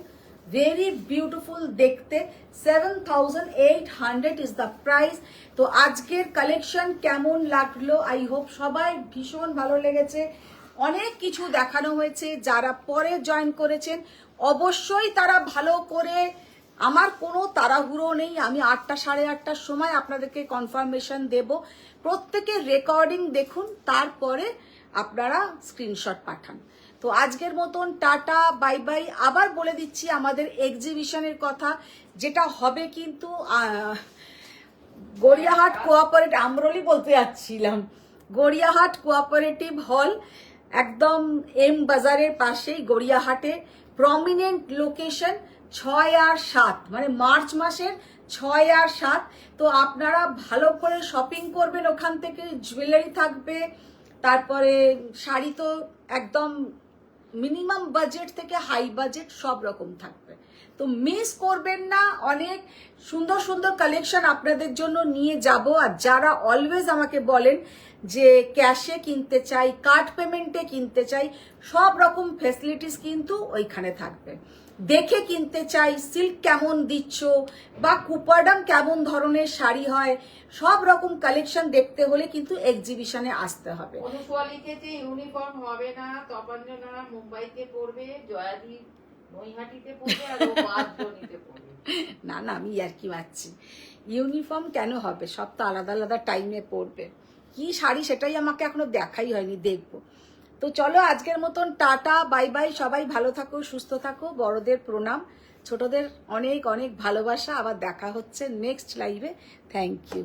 ভেরি বিউটিফুল দেখতে। 7,800 ইজ দ্য প্রাইস। তো আজকের কালেকশন কেমন লাগলো? আই হোপ সবাই ভীষণ ভালো লেগেছে। অনেক কিছু দেখানো হয়েছে। যারা পরে জয়েন করেছেন অবশ্যই তারা ভালো করে, আমার কোনো তাড়াহুড়ো নেই, আমি 8টা 8:30টার সময় আপনাদেরকে কনফার্মেশন দেব। প্রত্যেকের রেকর্ডিং দেখুন, তারপরে আপনারা স্ক্রিনশট পাঠান। তো আজকের মতন টাটা, বাই বাই। আবার বলে দিচ্ছি আমাদের এক্সিবিশনের কথা, যেটা হবে কিন্তু গড়িয়াহাট কোঅপারেটিভ, আমরলি বলতে যাচ্ছিলাম, গড়িয়াহাট কোঅপারেটিভ হল, একদম এম বাজারের পাশেই গড়িয়াহাটে, প্রমিনেন্ট লোকেশন 6 আর 7, মানে মার্চ মাসের 6 আর 7। তো আপনারা ভালো করে শপিং করবেন, ওখান থেকে জুয়েলারি থাকবে, তারপরে শাড়ি তো একদম মিনিমাম বাজেট থেকে হাই বাজেট সব রকম থাকবে। তো মিস করবেন না, অনেক সুন্দর সুন্দর কালেকশন আপনাদের জন্য নিয়ে যাব। আর যারা অলওয়েজ আমাকে বলেন যে ক্যাশে কিনতে চাই, কার্ড পেমেন্টে কিনতে চাই, সব রকম ফ্যাসিলিটিস কিন্তু ওইখানে থাকবে। দেখে কিনতে চাই সিল্ক কেমন দিচ্ছ বা কুপারডাম কেমন ধরনের শাড়ি হয়, সব রকম কালেকশন দেখতে হলে কিন্তু এক্সিবিশনে আসতে হবে।
অনুসোয়া লিখেছে ইউনিফর্ম হবে না, তপঞ্জনা মুম্বাইতে পড়বে, জয়াদি নৈহাটিতে পড়বে আর ও বাদজনিতে পড়বে।
না না, আমি আর কি মারছি, ইউনিফর্ম কেন হবে, সব তো আলাদা আলাদা টাইমে পড়বে। কি শাড়ি সেটাই আমাকে এখনো দেখাই হয়নি, দেখবো। তো চলো আজকের মতন টাটা, বাই বাই। সবাই ভালো থাকো, সুস্থ থাকো, বড়দের প্রণাম, ছোটদের অনেক অনেক ভালোবাসা। আবার দেখা হচ্ছে নেক্সট লাইভে। Thank you.